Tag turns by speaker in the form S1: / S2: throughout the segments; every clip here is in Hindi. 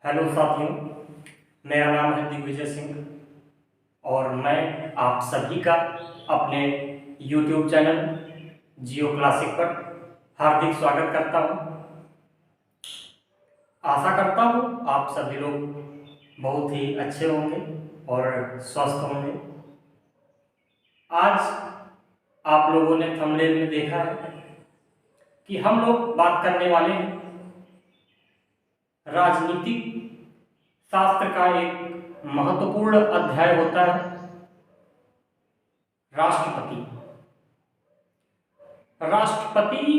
S1: हेलो साथियों, मेरा नाम है दिग्विजय सिंह और मैं आप सभी का अपने YouTube चैनल जियो क्लासिक पर हार्दिक स्वागत करता हूं। आशा करता हूं आप सभी लोग बहुत ही अच्छे होंगे और स्वस्थ होंगे। आज आप लोगों ने थंबनेल में देखा है कि हम लोग बात करने वाले हैं राजनीतिक शास्त्र का एक महत्वपूर्ण अध्याय होता है राष्ट्रपति। राष्ट्रपति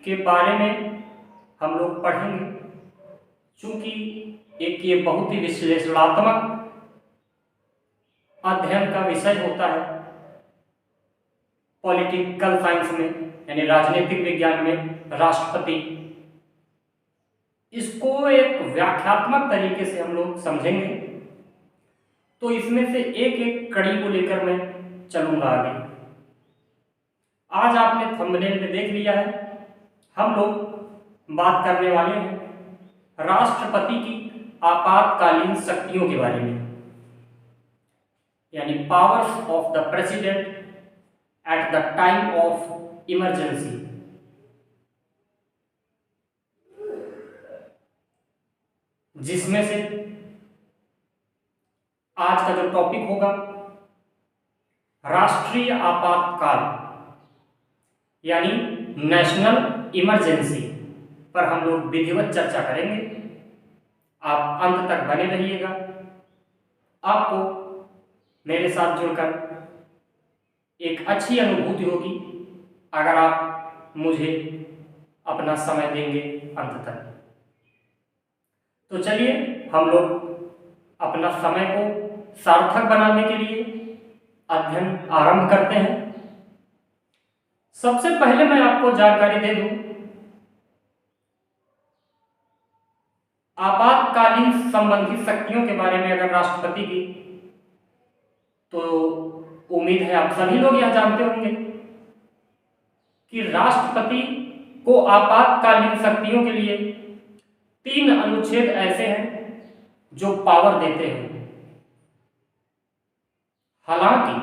S1: के बारे में हम लोग पढ़ेंगे, चूंकि एक ये बहुत ही विश्लेषणात्मक अध्ययन का विषय होता है पॉलिटिकल साइंस में, यानी राजनीतिक विज्ञान में राष्ट्रपति। इसको एक व्याख्यात्मक तरीके से हम लोग समझेंगे, तो इसमें से एक एक कड़ी को लेकर मैं चलूंगा आगे। आज आपने थंबनेल में देख लिया है, हम लोग बात करने वाले हैं राष्ट्रपति की आपातकालीन शक्तियों के बारे में, यानी powers of the president at the time of emergency. जिसमें से आज का जो टॉपिक होगा राष्ट्रीय आपातकाल यानी नेशनल इमरजेंसी पर हम लोग विधिवत चर्चा करेंगे। आप अंत तक बने रहिएगा। आपको मेरे साथ जुड़कर एक अच्छी अनुभूति होगी अगर आप मुझे अपना समय देंगे अंत तक। तो चलिए हम लोग अपना समय को सार्थक बनाने के लिए अध्ययन आरंभ करते हैं। सबसे पहले मैं आपको जानकारी दे दूं, आपातकालीन संबंधित शक्तियों के बारे में अगर राष्ट्रपति की, तो उम्मीद है आप सभी लोग यह जानते होंगे कि राष्ट्रपति को आपातकालीन शक्तियों के लिए 3 अनुच्छेद ऐसे हैं जो पावर देते हैं। हालांकि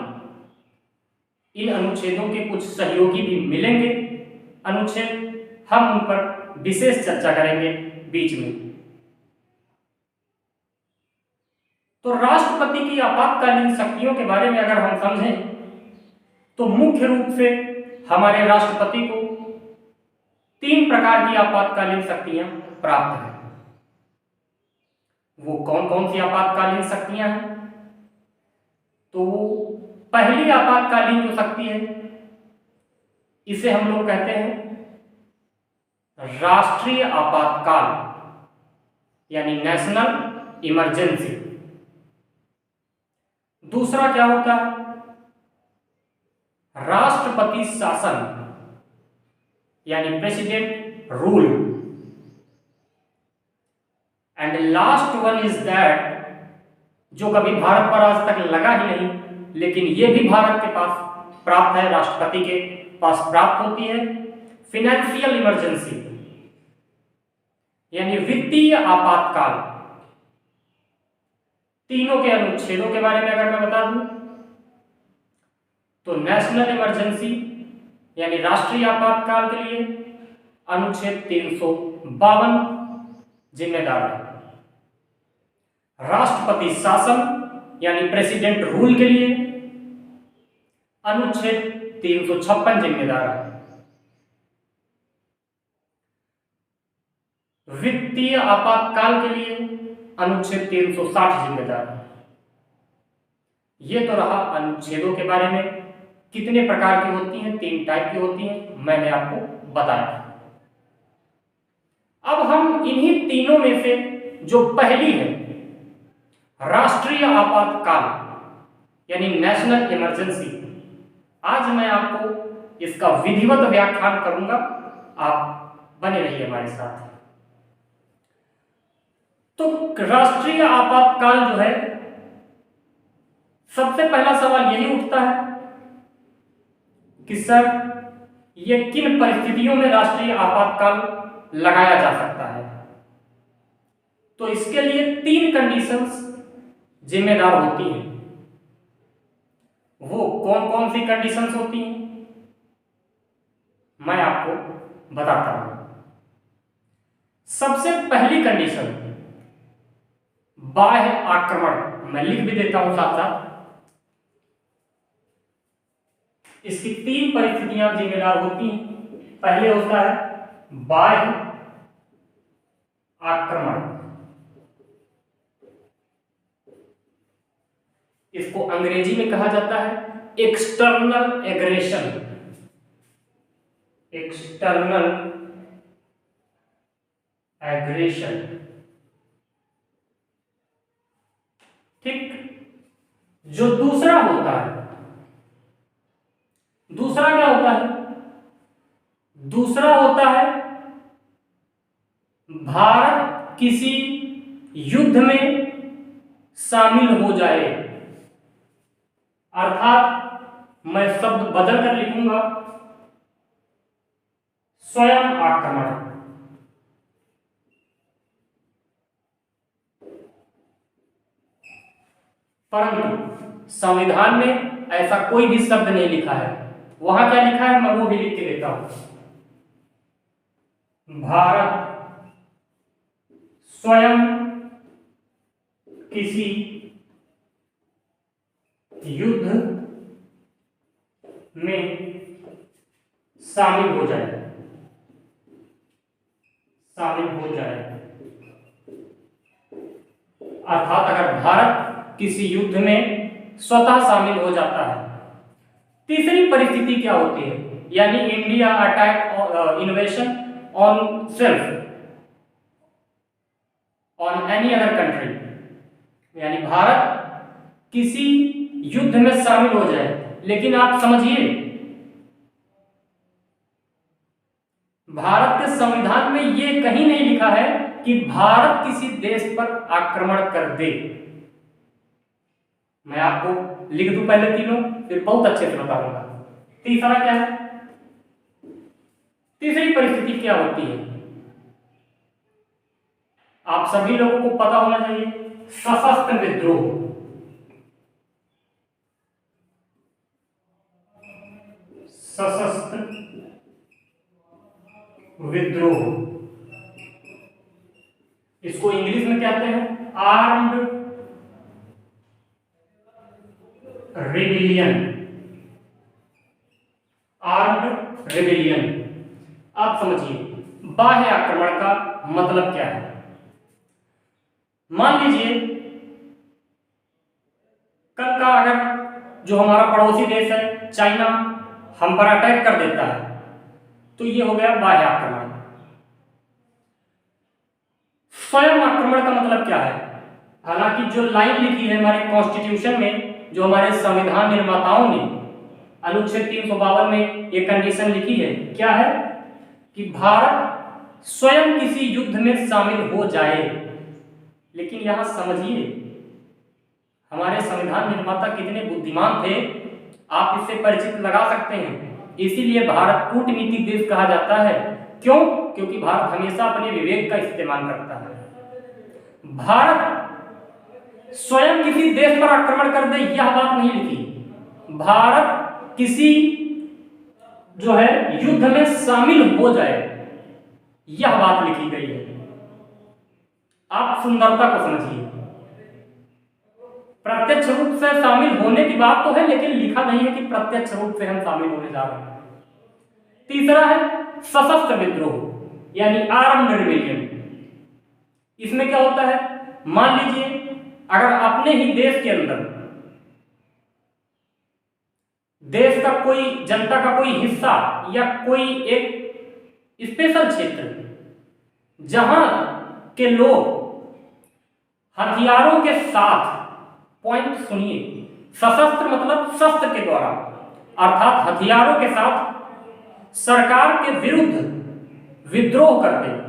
S1: इन अनुच्छेदों के कुछ सहयोगी भी मिलेंगे अनुच्छेद, हम उन पर विशेष चर्चा करेंगे बीच में। तो राष्ट्रपति की आपातकालीन शक्तियों के बारे में अगर हम समझें तो मुख्य रूप से हमारे राष्ट्रपति को 3 प्रकार की आपातकालीन शक्तियां प्राप्त हैं। वो कौन कौन सी आपातकालीन शक्तियां हैं? तो पहली आपातकालीन जो शक्ति है, इसे हम लोग कहते हैं राष्ट्रीय आपातकाल यानी नेशनल इमरजेंसी। दूसरा क्या होता है? राष्ट्रपति शासन यानी president rule. And last one is that, जो कभी भारत पर आज तक लगा ही नहीं, लेकिन यह भी भारत के पास प्राप्त है, राष्ट्रपति के पास प्राप्त होती है, फिनेंशियल इमरजेंसी यानी वित्तीय आपातकाल। तीनों के अनुच्छेदों के बारे में अगर मैं बता दूं तो नेशनल इमरजेंसी यानी राष्ट्रीय आपातकाल के लिए अनुच्छेद 352 जिम्मेदार है। राष्ट्रपति शासन यानी प्रेसिडेंट रूल के लिए अनुच्छेद 356 जिम्मेदार है। वित्तीय आपातकाल के लिए अनुच्छेद 360 जिम्मेदार है। यह तो रहा अनुच्छेदों के बारे में, कितने प्रकार की होती हैं, 3 टाइप की होती हैं, मैंने आपको बताया। अब हम इन्हीं तीनों में से जो पहली है राष्ट्रीय आपातकाल यानी नेशनल इमरजेंसी, आज मैं आपको इसका विधिवत व्याख्यान करूंगा। आप बने रहिए हमारे साथ। तो राष्ट्रीय आपातकाल जो है, सबसे पहला सवाल यही उठता है कि सर ये किन परिस्थितियों में राष्ट्रीय आपातकाल लगाया जा सकता है। तो इसके लिए 3 कंडीशंस जिम्मेदार होती हैं। वो कौन कौन सी कंडीशंस होती हैं मैं आपको बताता हूं। सबसे पहली कंडीशन बाह्य आक्रमण, मैं लिख भी देता हूं साथ साथ। इसकी 3 परिस्थितियां जिम्मेदार होती हैं। पहले होता है बाह्य आक्रमण, इसको अंग्रेजी में कहा जाता है एक्सटर्नल एग्रेशन। एक्सटर्नल एग्रेशन, ठीक। जो दूसरा होता है, दूसरा क्या होता है? दूसरा होता है भारत किसी युद्ध में शामिल हो जाए, अर्थात मैं शब्द बदल कर लिखूंगा स्वयं आक्रमण। परंतु संविधान में ऐसा कोई भी शब्द नहीं लिखा है। वहां क्या लिखा है मैं वो भी लिख के देता हूं। भारत स्वयं किसी युद्ध में शामिल हो जाए, शामिल हो जाए। अर्थात अगर भारत किसी युद्ध में स्वतः शामिल हो जाता है। तीसरी परिस्थिति क्या होती है? यानी India attack इन्वेशन on self on any other country, यानी भारत किसी युद्ध में शामिल हो जाए। लेकिन आप समझिए, भारत के संविधान में यह कहीं नहीं लिखा है कि भारत किसी देश पर आक्रमण कर दे। मैं आपको लिख दूं पहले तीनों, फिर बहुत अच्छे से बताऊंगा। तीसरा क्या है? तीसरी परिस्थिति क्या होती है? आप सभी लोगों को पता होना चाहिए, सशस्त्र विद्रोह। सशस्त्र विद्रोह, इसको इंग्लिश में कहते हैं आर्म्ड रिबेलियन। Armed rebellion. आप समझिए बाह्य आक्रमण का मतलब क्या है। मान लीजिए कल का अगर जो हमारा पड़ोसी देश है चाइना हम पर अटैक कर देता है, तो ये हो गया बाह्य आक्रमण। स्वयं आक्रमण का मतलब क्या है? हालांकि जो लाइन लिखी है हमारे कॉन्स्टिट्यूशन में, जो हमारे संविधान निर्माताओं ने अनुच्छेद 352 में ये कंडीशन लिखी है, क्या है कि भारत स्वयं किसी युद्ध में शामिल हो जाए। लेकिन यहां समझिए हमारे संविधान निर्माता कितने बुद्धिमान थे, आप इससे परिचित लगा सकते हैं। इसीलिए भारत कूटनीतिक देश कहा जाता है। क्यों? क्योंकि भारत हमेशा अपने विवेक का इस्तेमाल करता है। भारत स्वयं किसी देश पर आक्रमण कर दे यह बात नहीं लिखी। भारत किसी जो है युद्ध में शामिल हो जाए यह बात लिखी गई है। आप सुंदरता को समझिए, प्रत्यक्ष रूप से शामिल होने की बात तो है, लेकिन लिखा नहीं है कि प्रत्यक्ष रूप से हम शामिल होने जा रहे हैं। तीसरा है सशस्त्र विद्रोह, यानी आर्म्ड रिबेलियन। इसमें क्या होता है? मान लीजिए अगर अपने ही देश के अंदर देश का कोई जनता का कोई हिस्सा या कोई एक स्पेशल क्षेत्र जहां के लोग हथियारों के साथ, पॉइंट सुनिए, सशस्त्र मतलब शस्त्र के द्वारा, अर्थात हथियारों के साथ सरकार के विरुद्ध विद्रोह करते हैं,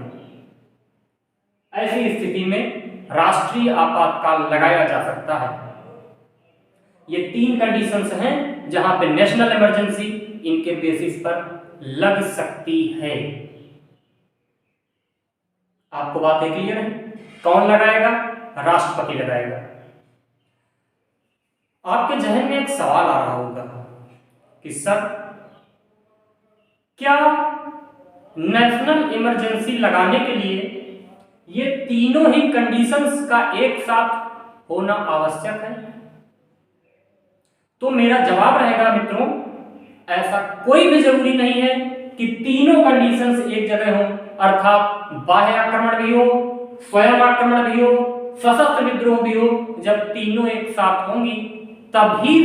S1: ऐसी स्थिति में राष्ट्रीय आपातकाल लगाया जा सकता है। ये 3 कंडीशंस हैं जहां पे नेशनल इमरजेंसी इनके बेसिस पर लग सकती है। आपको बातें क्लियर है? कौन लगाएगा? राष्ट्रपति लगाएगा। आपके जहन में एक सवाल आ रहा होगा कि सर, क्या नेशनल इमरजेंसी लगाने के लिए ये तीनों ही कंडीशंस का एक साथ होना आवश्यक है? तो मेरा जवाब रहेगा मित्रों, ऐसा कोई भी जरूरी नहीं है कि तीनों कंडीशंस एक जगह हों, अर्थात बाह्य आक्रमण भी हो, स्वयं आक्रमण भी हो, सशस्त्र विद्रोह भी हो। जब तीनों एक साथ होंगी तभी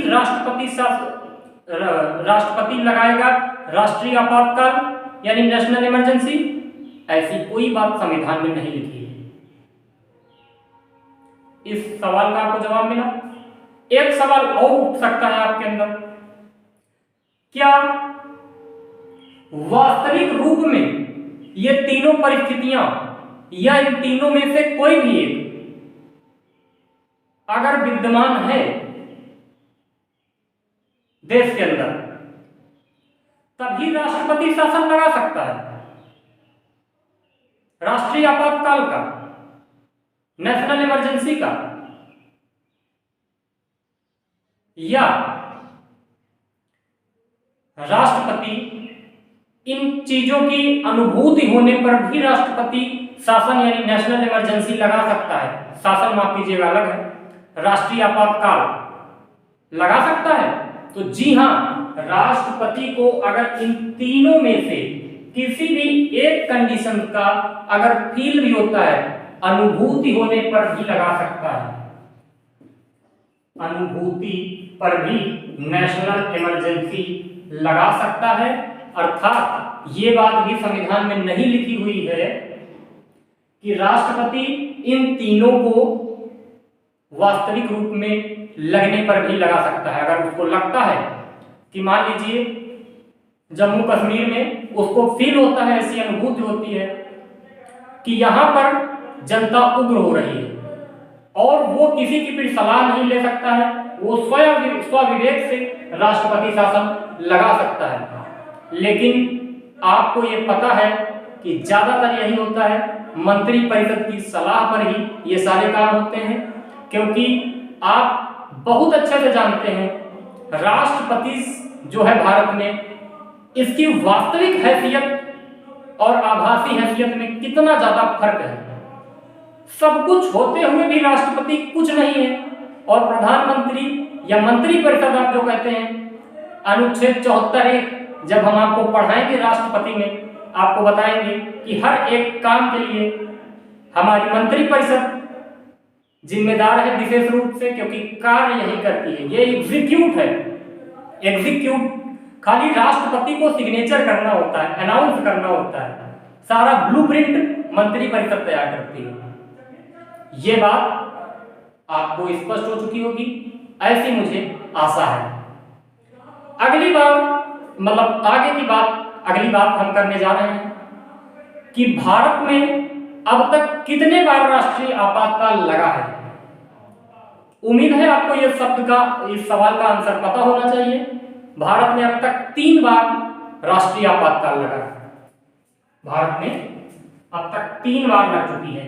S1: राष्ट्रपति लगाएगा राष्ट्रीय आपातकाल यानी नेशनल इमरजेंसी। ऐसी कोई बात संविधान में नहीं लिखी है। इस सवाल का आपको जवाब मिला। एक सवाल और उठ सकता है आपके अंदर, क्या वास्तविक रूप में ये तीनों परिस्थितियां या इन तीनों में से कोई भी एक अगर विद्यमान है देश के अंदर, तभी राष्ट्रपति शासन लगा सकता है राष्ट्रीय आपातकाल का, नेशनल इमरजेंसी का, या राष्ट्रपति इन चीजों की अनुभूति होने पर भी राष्ट्रपति शासन यानी नेशनल इमरजेंसी लगा सकता है। शासन माफ कीजिएगा अलग है, राष्ट्रीय आपातकाल लगा सकता है। तो जी हां, राष्ट्रपति को अगर इन तीनों में से किसी भी एक कंडीशन का अगर फील भी होता है, अनुभूति होने पर भी लगा सकता है, अनुभूति पर भी नेशनल इमरजेंसी लगा सकता है। अर्थात ये बात भी संविधान में नहीं लिखी हुई है कि राष्ट्रपति इन तीनों को वास्तविक रूप में लगने पर भी लगा सकता है। अगर उसको लगता है कि मान लीजिए जम्मू कश्मीर में उसको फील होता है, ऐसी अनुभूति होती है कि यहां पर जनता उग्र हो रही है और वो किसी की भी सलाह नहीं ले सकता है, वो स्वयं स्वविवेक से राष्ट्रपति शासन लगा सकता है। लेकिन आपको ये पता है कि ज्यादातर यही होता है, मंत्रिपरिषद की सलाह पर ही ये सारे काम होते हैं, क्योंकि आप बहुत अच्छे से जानते हैं राष्ट्रपति जो है भारत में, इसकी वास्तविक हैसियत और आभासी हैसियत में कितना ज्यादा फर्क है। सब कुछ होते हुए भी राष्ट्रपति कुछ नहीं है, और प्रधानमंत्री या मंत्रिपरिषद आप जो कहते हैं, अनुच्छेद 74(1) जब हम आपको पढ़ाएंगे राष्ट्रपति में, आपको बताएंगे कि हर एक काम के लिए हमारी मंत्रिपरिषद जिम्मेदार है विशेष रूप से, क्योंकि कार्य यही करती है, ये एग्जीक्यूट है। एग्जीक्यूट खाली राष्ट्रपति को सिग्नेचर करना होता है, अनाउंस करना होता है, सारा ब्लूप्रिंट मंत्रिपरिषद तैयार करती है। ये बात आपको स्पष्ट हो चुकी होगी, ऐसी मुझे आशा है। अगली बार मतलब आगे की बात, अगली बात हम करने जा रहे हैं कि भारत में अब तक कितने बार राष्ट्रीय आपातकाल लगा है। उम्मीद है आपको ये शब्द का, इस सवाल का आंसर पता होना चाहिए। भारत में अब तक 3 बार राष्ट्रीय आपातकाल लगा है। भारत में अब तक 3 बार लग चुकी है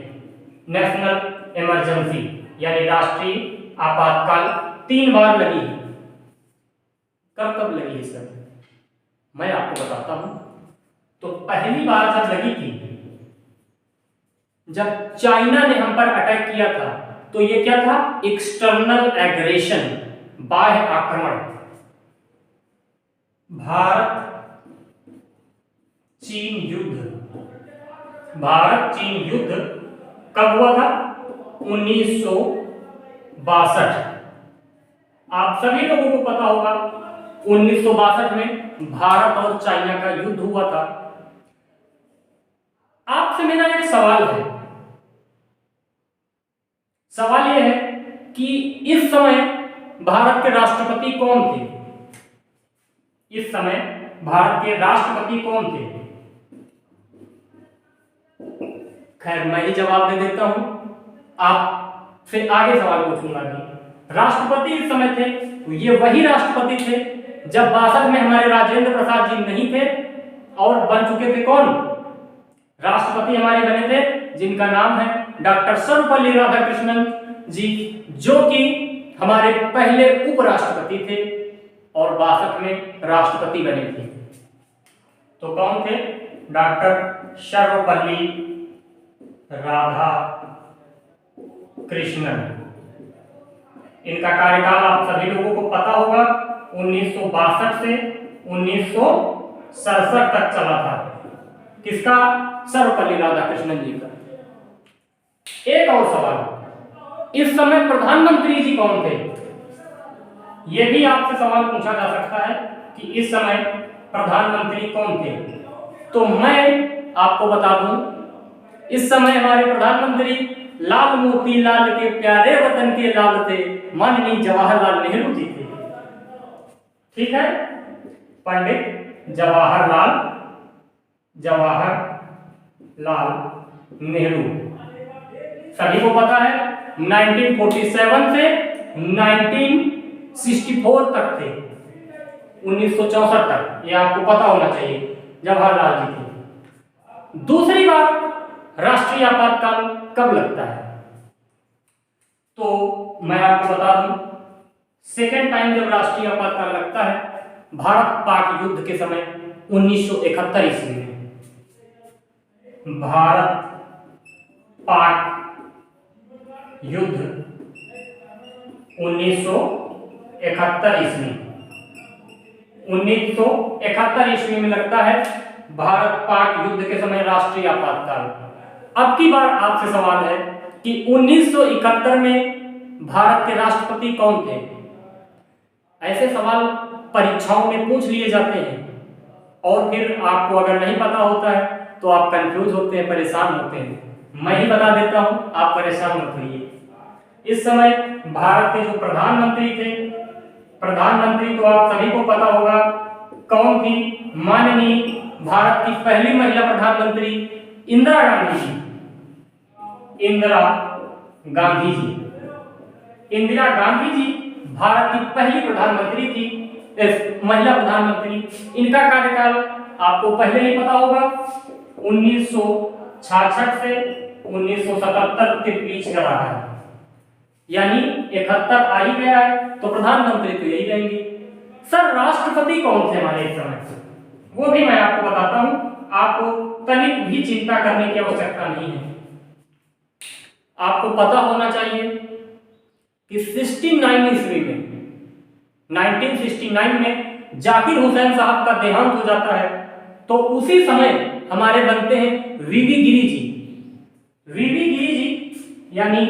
S1: नेशनल इमरजेंसी यानी राष्ट्रीय आपातकाल, 3 बार लगी है। कब कब लगी है सर, मैं आपको बताता हूं। तो पहली बार जब लगी थी, जब चाइना ने हम पर अटैक किया था, तो ये क्या था, एक्सटर्नल एग्रेशन, बाह्य आक्रमण। भारत चीन युद्ध, भारत चीन युद्ध कब हुआ था, 1962। आप सभी लोगों को पता होगा 1962 में भारत और चाइना का युद्ध हुआ था। आपसे मेरा एक सवाल है, सवाल यह है कि इस समय भारत के राष्ट्रपति कौन थे? इस समय भारत के राष्ट्रपति कौन थे? खैर मैं ही जवाब दे देता हूं, आपसे आगे सवाल पूछूंगा भी। राष्ट्रपति इस समय थे, तो ये वही राष्ट्रपति थे जब 62 में हमारे राजेंद्र प्रसाद जी नहीं थे और बन चुके थे कौन, राष्ट्रपति हमारे बने थे जिनका नाम है डॉक्टर सर्वपल्ली राधाकृष्णन जी, जो कि हमारे पहले उपराष्ट्रपति थे और 62 में राष्ट्रपति बने थे। तो कौन थे? डॉक्टर सर्वपल्ली राधाकृष्णन। इनका कार्यकाल आप सभी लोगों को पता होगा 1962 से 1967 तक चला था। किसका? सर्वपल्ली राधाकृष्णन जी का। एक और सवाल, इस समय प्रधानमंत्री जी कौन थे? यह भी आपसे सवाल पूछा जा सकता है कि इस समय प्रधानमंत्री कौन थे। तो मैं आपको बता दूं, इस समय हमारे प्रधानमंत्री लाल मोती लाल के प्यारे वतन के लाल थे, माननीय जवाहरलाल नेहरू जी थे। ठीक है, पंडित जवाहरलाल नेहरू। सभी को पता है 1947 से 1964 तक थे, 1964 तक, ये आपको पता होना चाहिए, जवाहरलाल जी थे। दूसरी बात, राष्ट्रीय आपातकाल कब लगता है? तो मैं आपको बता दूं, सेकेंड टाइम जब राष्ट्रीय आपातकाल लगता है भारत पाक युद्ध के समय 1971 ईस्वी में। भारत पाक युद्ध 1971 ईस्वी 1971 ईस्वी में लगता है भारत पाक युद्ध के समय राष्ट्रीय आपातकाल। अब की बार आपसे सवाल है कि 1971 में भारत के राष्ट्रपति कौन थे? ऐसे सवाल परीक्षाओं में पूछ लिए जाते हैं और फिर आपको अगर नहीं पता होता है तो आप कंफ्यूज होते हैं, परेशान होते हैं। मैं ही बता देता हूं, आप परेशान मत होइए। इस समय भारत के जो प्रधानमंत्री थे, प्रधानमंत्री तो आप सभी को पता होगा कौन थी? माननीय भारत की पहली महिला प्रधानमंत्री इंदिरा गांधी जी। इंदिरा गांधी जी भारत की पहली प्रधानमंत्री थी, महिला प्रधानमंत्री। इनका कार्यकाल आपको पहले ही पता होगा 1966 से 1977 के बीच का रहा है, यानी 71 आ ही गया है तो प्रधानमंत्री तो यही रहेंगे। सर राष्ट्रपति कौन थे हमारे इस समय? वो भी मैं आपको बताता हूं, आपको तनिक भी चिंता करने की आवश्यकता नहीं है। आपको पता होना चाहिए कि 69 ईस्वी में 1969 में जाकिर हुसैन साहब का देहांत हो जाता है, तो उसी समय हमारे बनते हैं वीवी गिरी जी। वीवी गिरी जी यानी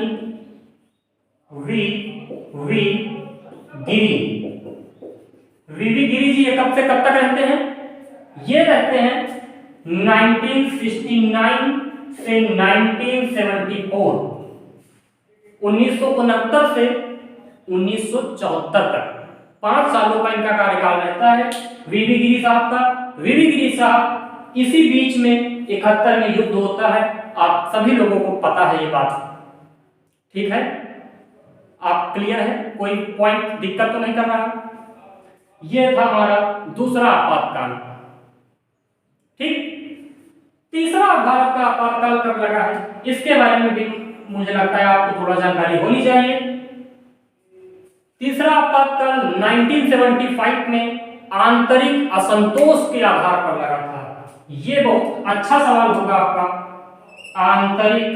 S1: वीवी गिरी जी ये कब से कब तक रहते हैं? ये रहते हैं 1969 से 1974, 1969 से 1974 तक 5 सालों का इनका कार्यकाल रहता है वीवी गिरी साहब का। वीवी गिरी साहब इसी बीच में 71 में युद्ध होता है, आप सभी लोगों को पता है ये बात। ठीक है, आप क्लियर है? कोई पॉइंट दिक्कत तो नहीं कर रहा? यह था हमारा दूसरा आपातकाल। ठीक, तीसरा भारत का आपातकाल कब लगा है इसके बारे में भी मुझे लगता है आपको थोड़ा जानकारी होनी चाहिए। तीसरा आपातकाल 1975 में आंतरिक असंतोष के आधार पर लगा था। ये बहुत अच्छा सवाल होगा आपका, आंतरिक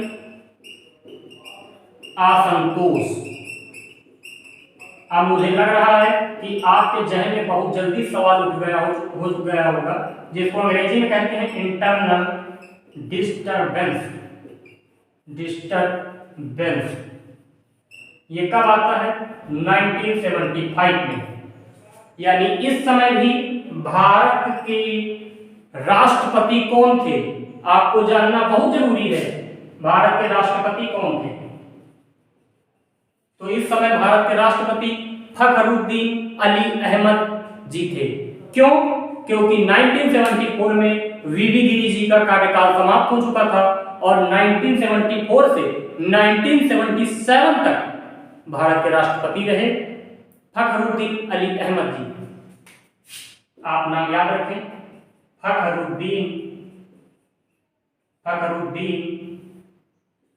S1: असंतोष। अब मुझे लग रहा है कि आपके जहन में बहुत जल्दी सवाल उठ गया होगा, जिसको अंग्रेजी में कहते हैं इंटरनल डिस्टरबेंस। ये कब आता है? 1975 में। यानी इस समय भी भारत के राष्ट्रपति कौन थे आपको जानना बहुत जरूरी है। भारत के राष्ट्रपति कौन थे? तो इस समय भारत के राष्ट्रपति फखरुद्दीन अली अहमद जी थे। क्यों? क्योंकि 1974 में वीवी गिरी जी का कार्यकाल समाप्त हो चुका था और 1974 से 1977 तक भारत के राष्ट्रपति रहे फखरुद्दीन अली अहमद जी। आप नाम याद रखें, फखरुद्दीन फखरुद्दीन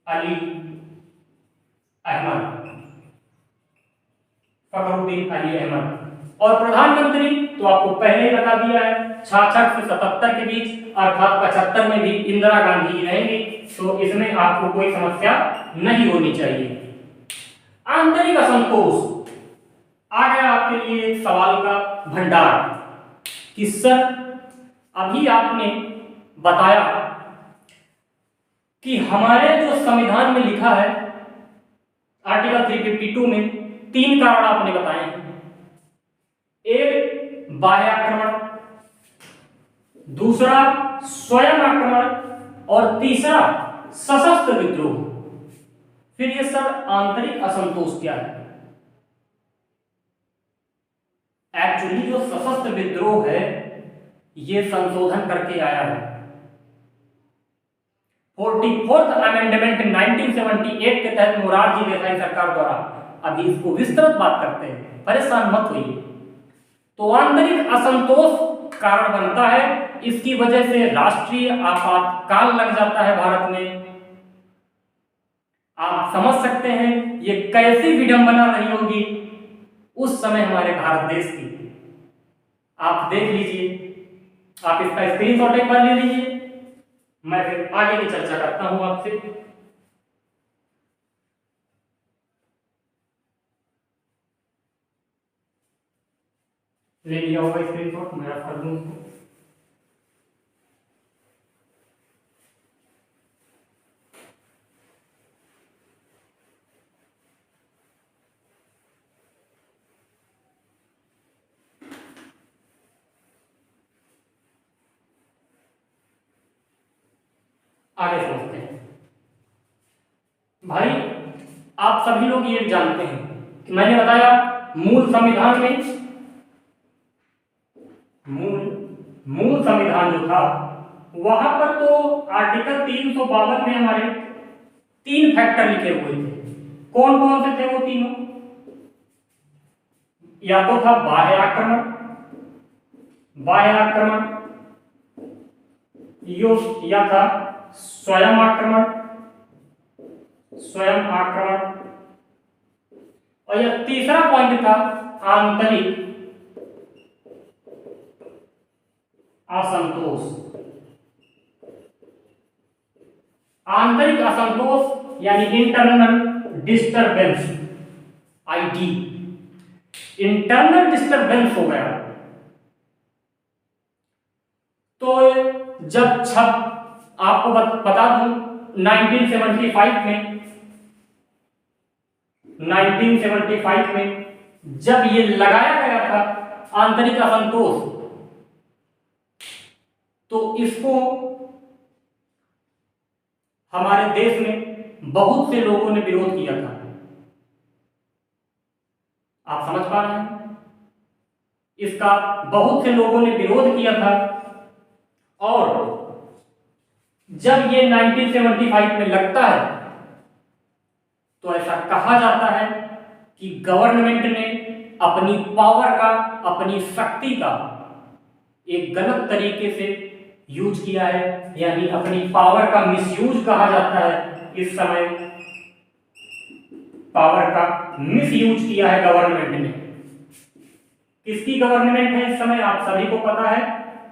S1: अली अहमद, फखरुद्दीन अली अहमद। और प्रधानमंत्री तो आपको पहले ही बता दिया है 66 से 77 के बीच, अर्थात 75 में भी इंदिरा गांधी ही रहेंगी, तो इसमें आपको कोई समस्या नहीं होनी चाहिए। आंतरिक असंतोष आ गया आपके लिए एक सवाल का भंडार कि सर अभी आपने बताया कि हमारे जो संविधान में लिखा है आर्टिकल 352 में 3 कारण आपने बताए हैं। एक बाह्य आक्रमण, दूसरा स्वयं आक्रमण और तीसरा सशस्त्र विद्रोह। फिर ये सर आंतरिक असंतोष क्या है? एक्चुअली जो सशस्त्र विद्रोह है ये संशोधन करके आया है 44th अमेंडमेंट 1978 के तहत मोरारजी देसाई सरकार द्वारा। अभी इसको विस्तृत बात करते हैं, परेशान मत होइए। तो आंतरिक असंतोष कारण बनता है, इसकी वजह से राष्ट्रीय आपातकाल लग जाता है भारत में। आप समझ सकते हैं ये कैसी विडंबना रही होगी उस समय हमारे भारत देश की। आप देख लीजिए, आप इसका स्क्रीनशॉट एक बार ले लीजिए, मैं फिर आगे की चर्चा करता हूं आपसे। ले लिया होगा स्क्रीनशॉट, मैं कर दूं उसको। आगे समझते हैं भाई। आप सभी लोग ये जानते हैं कि मैंने बताया मूल संविधान में मूल संविधान जो था वहां पर तो आर्टिकल 352 में हमारे 3 फैक्टर लिखे हुए थे। कौन कौन से थे वो तीनों? या तो था बाह्य आक्रमण, या था स्वयं आक्रमण, और यह तीसरा पॉइंट था आंतरिक असंतोष। आंतरिक असंतोष यानी internal disturbance, ID, internal disturbance हो गया। तो जब आपको बता दूं 1975 में जब ये लगाया गया था आंतरिक असंतोष, तो इसको हमारे देश में बहुत से लोगों ने विरोध किया था। आप समझ पा रहे हैं? इसका बहुत से लोगों ने विरोध किया था और जब ये 1975 में लगता है तो ऐसा कहा जाता है कि गवर्नमेंट ने अपनी पावर का, अपनी शक्ति का एक गलत तरीके से यूज किया है, यानी अपनी पावर का मिसयूज कहा जाता है। इस समय पावर का मिसयूज किया है गवर्नमेंट ने। किसकी गवर्नमेंट है इस समय? आप सभी को पता है,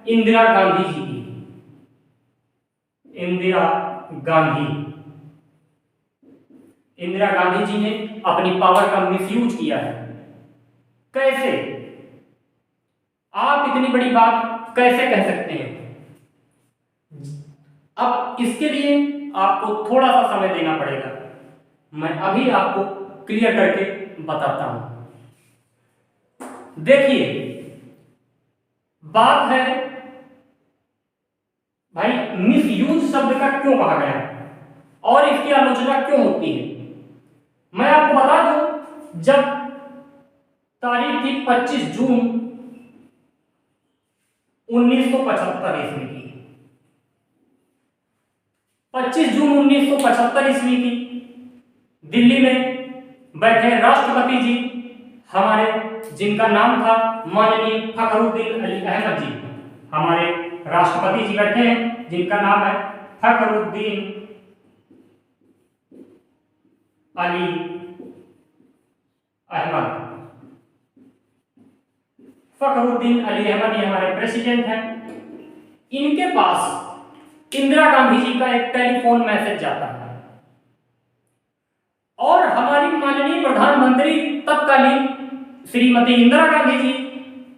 S1: इंदिरा गांधी जी की। इंदिरा गांधी जी ने अपनी पावर का मिसयूज किया है। कैसे? आप इतनी बड़ी बात कैसे कह सकते हैं? अब इसके लिए आपको थोड़ा सा समय देना पड़ेगा, मैं अभी आपको क्लियर करके बताता हूं। देखिए, बात है भाई मिसयूज शब्द का क्यों कहा गया और इसकी आलोचना क्यों होती है। मैं आपको बता दूं, जब तारीख थी 25 जून 1975 ईस्वी की, 25 जून 1975 ईस्वी की दिल्ली में बैठे राष्ट्रपति जी हमारे, जिनका नाम था माननीय फखरुद्दीन अली अहमद जी, हमारे राष्ट्रपति जी बैठे हैं जिनका नाम है फखरुद्दीन अली अहमद। फखरुद्दीन अली अहमद ये हमारे प्रेसिडेंट हैं। इनके पास इंदिरा गांधी जी का एक टेलीफोन मैसेज जाता है और हमारी माननीय प्रधानमंत्री तत्कालीन श्रीमती इंदिरा गांधी जी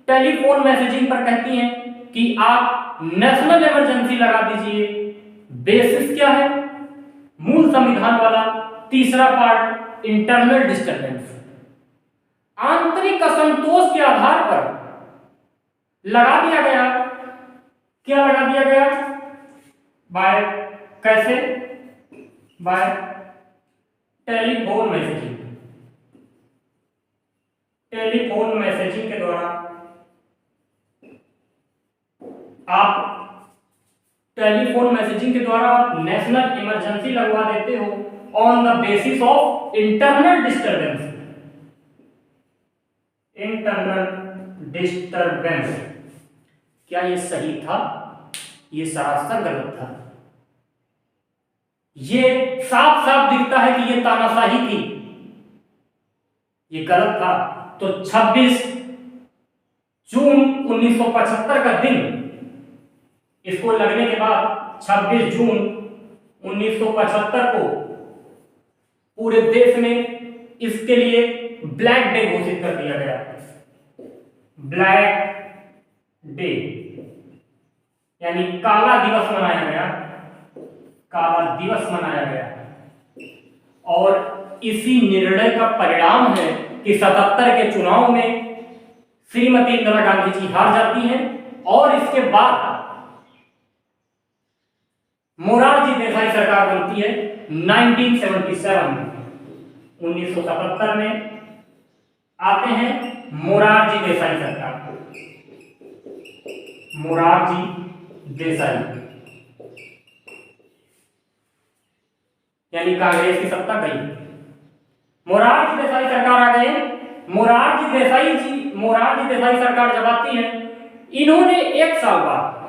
S1: टेलीफोन मैसेजिंग पर कहती हैं कि आप नेशनल इमरजेंसी लगा दीजिए। बेसिस क्या है? मूल संविधान वाला तीसरा पार्ट, इंटरनल डिस्टरबेंस। आंतरिक असंतोष के आधार पर लगा दिया गया। क्या लगा दिया गया? बाय कैसे? Bye telephone messaging. Telephone messaging के द्वारा आप टेलीफोन मैसेजिंग के द्वारा आप नेशनल इमरजेंसी लगवा देते हो on the basis of internal disturbance. Internal disturbance क्या ये सही था? ये सरासर गलत था। ये साफ साफ दिखता है कि ये तानाशाही थी, ये गलत था। तो 26 जून 1975 का दिन, इसको लगने के बाद 26 जून 1975 को पूरे देश में इसके लिए ब्लैक डे घोषित कर दिया गया। ब्लैक डे यानी काला दिवस मनाया गया। काला दिवस मनाया गया और इसी निर्णय का परिणाम है कि 77 के चुनाव में श्रीमती इंदिरा गांधी जी हार जाती हैं और इसके बाद मोरारजी देसाई सरकार बनती है 1977 में। 1977 में आते हैं मोरारजी देसाई सरकार। मोरारजी देसाई यानी कांग्रेस की सत्ता गई। मोरारजी देसाई सरकार आ गए। मोरारजी देसाई सरकार जब आती है, इन्होंने एक साल बाद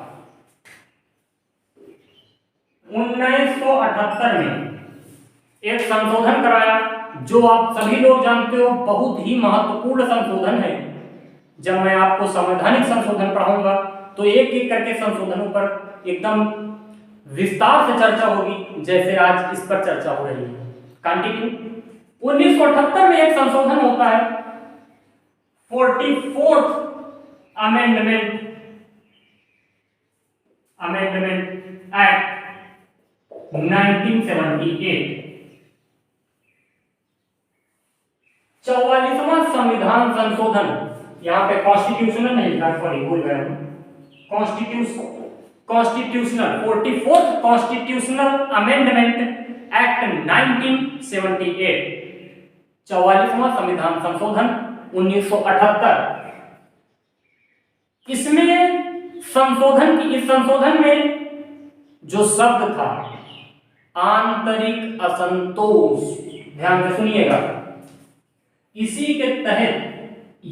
S1: 1978 में एक संशोधन कराया जो आप सभी लोग जानते हो बहुत ही महत्वपूर्ण संशोधन है। जब मैं आपको संवैधानिक संशोधन पढ़ाऊंगा तो एक एक करके संशोधनों पर एकदम विस्तार से चर्चा होगी, जैसे आज इस पर चर्चा हो रही है। कंटिन्यू। 1978 में एक संशोधन होता है, 44th अमेंडमेंट एक्ट 1978। 44वां संविधान संशोधन। यहां पे कॉन्स्टिट्यूशनल नहीं था, सॉरी भूल गया हूं। Constitutional 44th constitutional amendment act 1978। 44वां संविधान संशोधन 1978। इस संशोधन में जो शब्द था आंतरिक असंतोष, ध्यान से सुनिएगा। इसी के तहत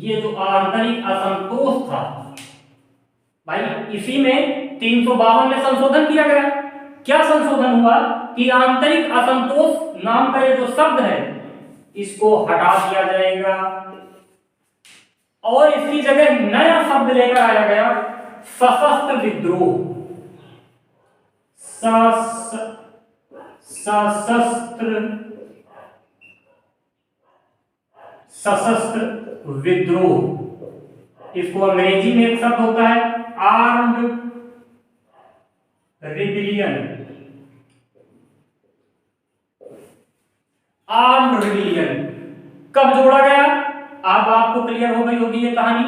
S1: ये जो आंतरिक असंतोष था भाई, इसी में 352 में संशोधन किया गया। क्या संशोधन हुआ कि आंतरिक असंतोष नाम का ये जो शब्द है इसको हटा दिया जाएगा और इसकी जगह नया शब्द लेकर आया गया, सशस्त्र विद्रोह। सशस्त्र विद्रोह। इसको अंग्रेजी में एक शब्द होता है आर्म्ड रिबिलियन। आर्म्ड रिबिलियन कब जोड़ा गया? अब आपको क्लियर हो गई होगी ये कहानी।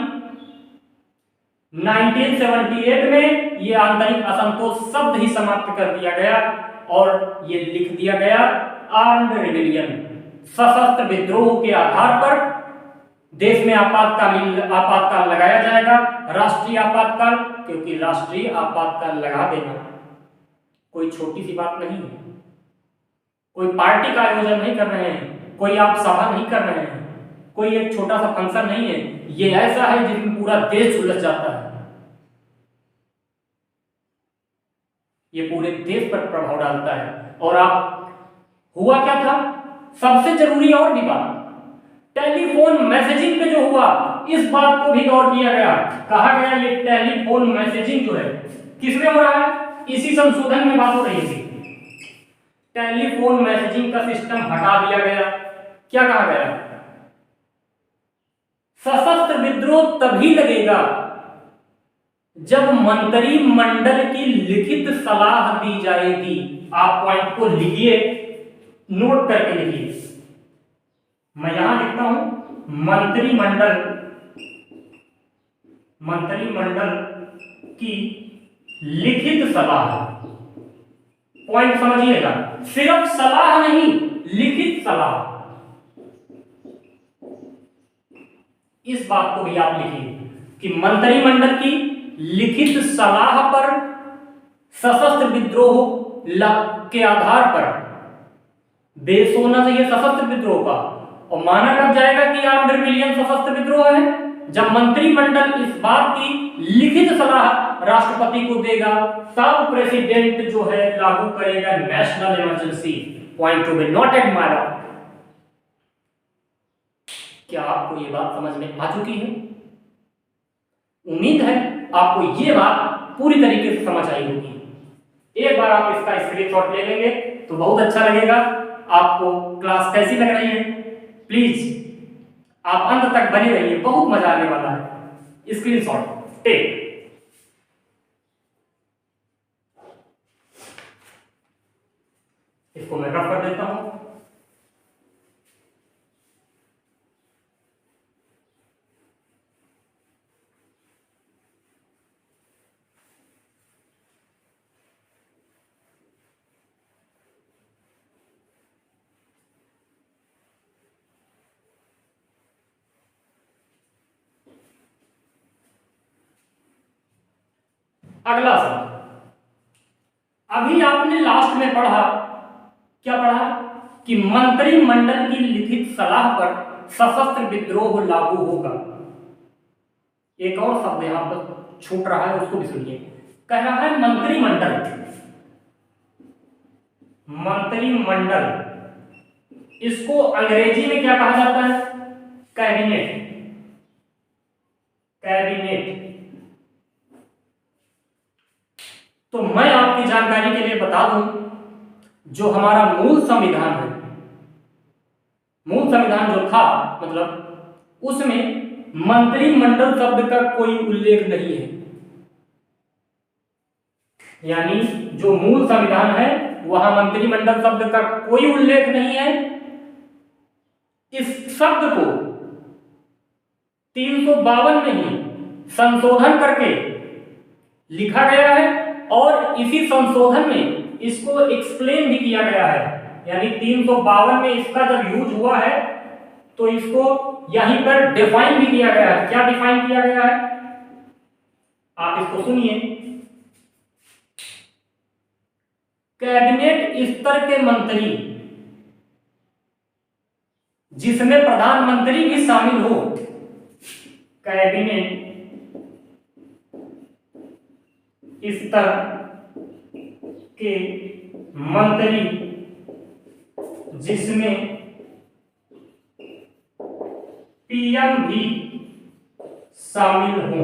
S1: 1978 में ये आंतरिक असंतोष शब्द ही समाप्त कर दिया गया और ये लिख दिया गया आर्म्ड रिबिलियन। सशस्त्र विद्रोह के आधार पर देश में आपातकाल लगाया जाएगा, राष्ट्रीय आपातकाल, क्योंकि राष्ट्रीय आपातकाल लगा देना कोई छोटी सी बात नहीं है। कोई पार्टी का आयोजन नहीं कर रहे हैं, कोई आप सभा नहीं कर रहे हैं, कोई एक छोटा सा फंक्शन नहीं है। ये ऐसा है जिसमें पूरा देश उलझ जाता है। ये पूरे देश पर प्रभाव डालता है। और आप हुआ क्या था, सबसे जरूरी और भी बात, टेलीफोन मैसेजिंग पे जो हुआ, इस बात को भी गौर किया गया। कहा गया ये टेलीफोन मैसेजिंग जो है किसमें हो रहा है, इसी संशोधन में बात हो रही थी। टेलीफोन मैसेजिंग का सिस्टम हटा दिया गया। क्या कहा गया, सशस्त्र विद्रोह तभी लगेगा जब मंत्रिमंडल की लिखित सलाह दी जाएगी। आप पॉइंट को लिखिए, नोट करके लिखिए। मैं यहां लिखता हूं मंत्रिमंडल की लिखित सलाह। पॉइंट समझिएगा, सिर्फ सलाह नहीं, लिखित सलाह। इस बात को भी आप लिखिए कि मंत्रिमंडल की लिखित सलाह पर सशस्त्र विद्रोह के आधार पर बेस होना चाहिए सशस्त्र विद्रोह का। और माना कब जाएगा कि आर्म्ड रिबेलियन सशस्त्र विद्रोह है, जब मंत्रिमंडल इस बात की लिखित सलाह राष्ट्रपति को देगा, तब प्रेसिडेंट जो है लागू करेगा national emergency. Point to be noted my Lord. क्या आपको ये बात समझ में आ चुकी है? उम्मीद है आपको ये बात पूरी तरीके से समझ आई होगी। एक बार आप इसका स्क्रीनशॉट ले लेंगे तो बहुत अच्छा लगेगा। आपको क्लास कैसी लग रही है, प्लीज आप अंत तक बने रहिए, बहुत मजा आने वाला है। Screenshot take. इसको मैं रफ कर देता हूं। अगला सवाल, अभी आपने लास्ट में पढ़ा, क्या पढ़ा कि मंत्रिमंडल की लिखित सलाह पर सशस्त्र विद्रोह लागू होगा। एक और शब्द यहां पर छूट रहा है, उसको भी सुनिए। कह रहा है मंत्रिमंडल, इसको अंग्रेजी में क्या कहा जाता है, कैबिनेट। तो मैं आपकी जानकारी के लिए बता दूं, जो हमारा मूल संविधान है, मूल संविधान जो था, मतलब उसमें मंत्रिमंडल शब्द का कोई उल्लेख नहीं है। यानी जो मूल संविधान है वहां मंत्रिमंडल शब्द का कोई उल्लेख नहीं है। इस शब्द को 352 में ही संशोधन करके लिखा गया है और इसी संशोधन में इसको एक्सप्लेन भी किया गया है। यानी 352 में इसका जब यूज हुआ है तो इसको यहीं पर डिफाइन भी किया गया है। क्या डिफाइन किया गया है, आप इसको सुनिए। कैबिनेट स्तर के मंत्री, जिसमें प्रधानमंत्री भी शामिल हो, कैबिनेट स्तर के मंत्री जिसमें पीएम भी शामिल हो,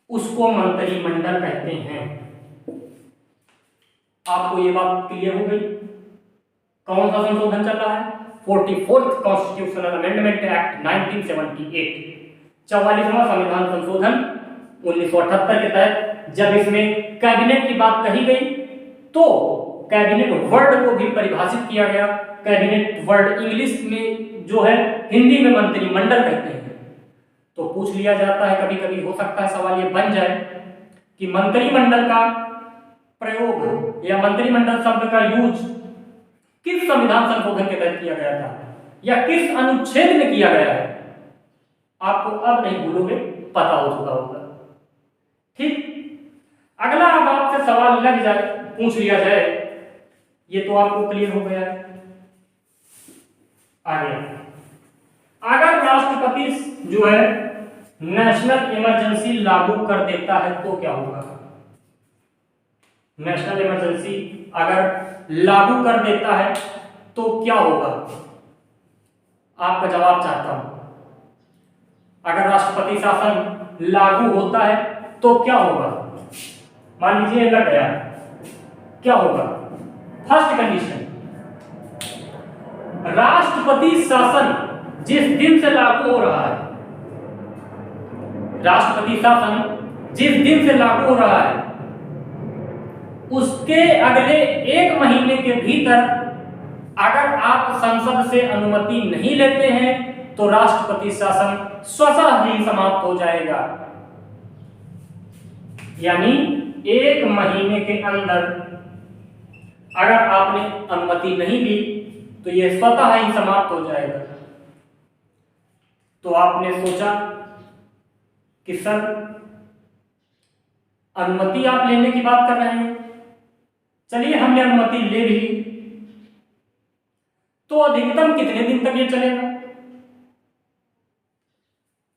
S1: उसको मंत्रिमंडल कहते हैं। आपको ये बात क्लियर हो गई? कौन सा संशोधन चल रहा है? 44th कॉन्स्टिट्यूशनल अमेंडमेंट एक्ट 1978, 44वां संविधान संशोधन 1978 के तहत जब इसमें कैबिनेट की बात कही गई तो कैबिनेट वर्ड को भी परिभाषित किया गया। कैबिनेट वर्ड इंग्लिश में जो है, हिंदी में मंत्रिमंडल कहते हैं। तो पूछ लिया जाता है, कभी कभी हो सकता है सवाल ये बन जाए कि मंत्रिमंडल का प्रयोग या मंत्रिमंडल शब्द का यूज किस संविधान संशोधन के तहत किया गया था या किस अनुच्छेद में किया गया है। आपको अब नहीं भूलोगे, पता हो चुका होगा। ठीक, अगला अब आपसे सवाल लग जाए, पूछ लिया जाए, ये तो आपको क्लियर हो गया है। आगे, अगर राष्ट्रपति जो है नेशनल इमरजेंसी लागू कर देता है तो क्या होगा? नेशनल इमरजेंसी अगर लागू कर देता है तो क्या होगा? आपका जवाब चाहता हूं। अगर राष्ट्रपति शासन लागू होता है तो क्या होगा? मान लीजिए लग गया, क्या होगा? फर्स्ट कंडीशन, राष्ट्रपति शासन जिस दिन से लागू हो रहा है, राष्ट्रपति शासन जिस दिन से लागू हो रहा है उसके अगले 1 महीने के भीतर अगर आप संसद से अनुमति नहीं लेते हैं तो राष्ट्रपति शासन स्वतः ही समाप्त हो जाएगा। यानी 1 महीने के अंदर अगर आपने अनुमति नहीं दी तो यह स्वतः ही समाप्त हो जाएगा। तो आपने सोचा कि सर अनुमति आप लेने की बात कर रहे हैं, चलिए हमने अनुमति ले ली, तो अधिकतम कितने दिन तक ये चलेगा?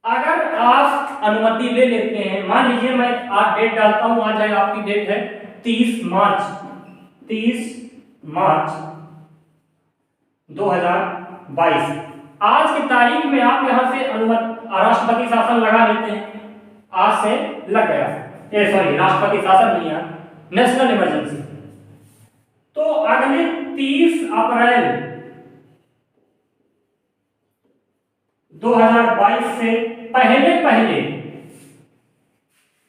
S1: अगर आप अनुमति ले लेते हैं, मान लीजिए मैं आज डेट डालता हूं, आज है आपकी डेट है 30 मार्च 2022। आज की तारीख में आप यहां से राष्ट्रपति शासन लगा लेते हैं, आज से लग गया, सॉरी राष्ट्रपति शासन नहीं है, नेशनल इमरजेंसी। तो अगले 30 अप्रैल 2022 से पहले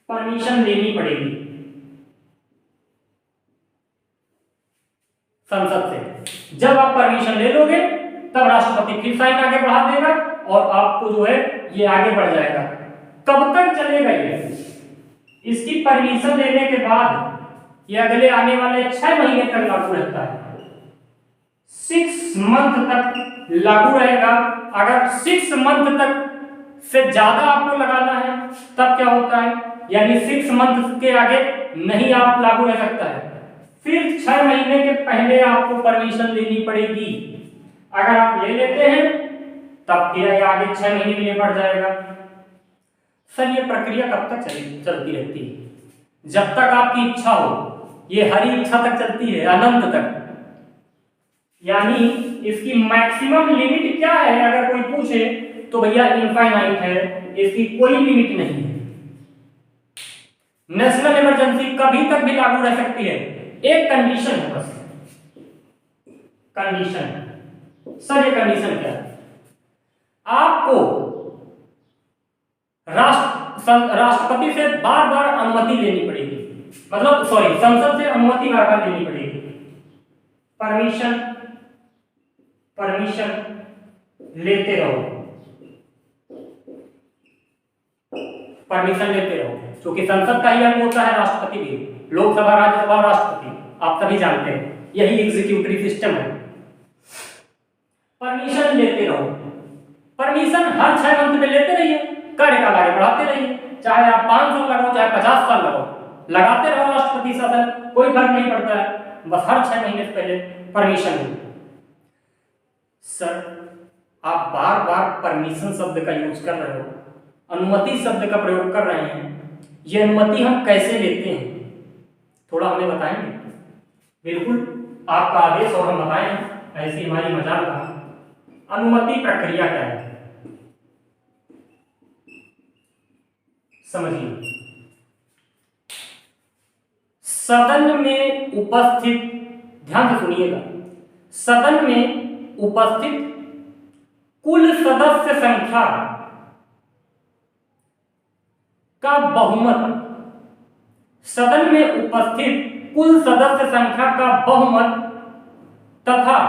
S1: परमिशन लेनी पड़ेगी संसद से। जब आप परमिशन ले लोगे तब राष्ट्रपति फिर साइन आगे बढ़ा देगा और आपको जो है ये आगे बढ़ जाएगा। कब तक चलेगा ये? इसकी परमिशन लेने के बाद ये अगले आने वाले 6 महीने तक लागू रहता है। 6 मंथ तक लागू रहेगा। अगर 6 मंथ तक से ज्यादा आपको लगाना है तब क्या होता है, यानी 6 मंथ के आगे नहीं आप लागू रह सकता है, फिर 6 महीने के पहले आपको परमिशन लेनी पड़ेगी। अगर आप ले लेते हैं तब फिर आगे 6 महीने के लिए बढ़ जाएगा। सर ये प्रक्रिया कब तक चलती रहती है? जब तक आपकी इच्छा हो। ये हरी इच्छा तक चलती है, अनंत तक। यानी इसकी मैक्सिमम लिमिट क्या है अगर कोई पूछे तो भैया इनफाइनाइट है, इसकी कोई लिमिट नहीं है। नेशनल इमरजेंसी कभी तक भी लागू रह सकती है, एक कंडीशन है बस। कंडीशन, सर ये कंडीशन क्या है? आपको राष्ट्रपति से बार बार अनुमति लेनी पड़ेगी, मतलब सॉरी संसद से अनुमति बार बार लेनी पड़ेगी। परमिशन लेते रहो, परमिशन लेते रहो, क्योंकि संसद का ही अंग होता है राष्ट्रपति भी, लोकसभा, राज्यसभा, राष्ट्रपति, आप सभी जानते हैं, यही एग्जीक्यूटिव सिस्टम है। परमिशन लेते रहो, परमिशन हर 6 मंथ में लेते रहिए, कार्यकाल आगे बढ़ाते रहिए, चाहे आप 5 साल लगाओ चाहे 50 साल लगाओ, लगाते रहो राष्ट्रपति शासन, कोई फर्क नहीं पड़ता है। बस हर 6 महीने से पहले परमिशन लो। सर आप बार बार परमिशन शब्द का यूज कर रहे हो, अनुमति शब्द का प्रयोग कर रहे हैं, ये अनुमति हम कैसे लेते हैं थोड़ा हमें बताएंगे? बिल्कुल, आपका आदेश और हम बताएं, ऐसी हमारी मजाल का। अनुमति प्रक्रिया क्या है समझिए। सदन में उपस्थित, ध्यान से सुनिएगा, सदन में उपस्थित कुल सदस्य संख्या का बहुमत, सदन में उपस्थित कुल सदस्य संख्या का बहुमत तथा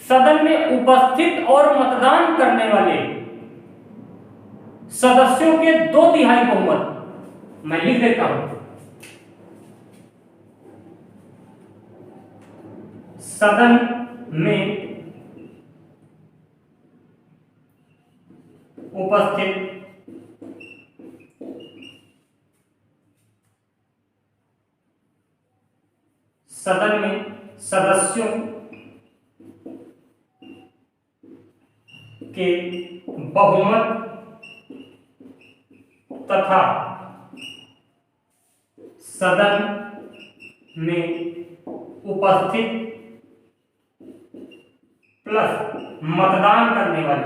S1: सदन में उपस्थित और मतदान करने वाले सदस्यों के 2/3 बहुमत, मैं लिख देता हूं, सदन में उपस्थित सदन में सदस्यों के बहुमत तथा सदन में उपस्थित प्लस मतदान करने वाले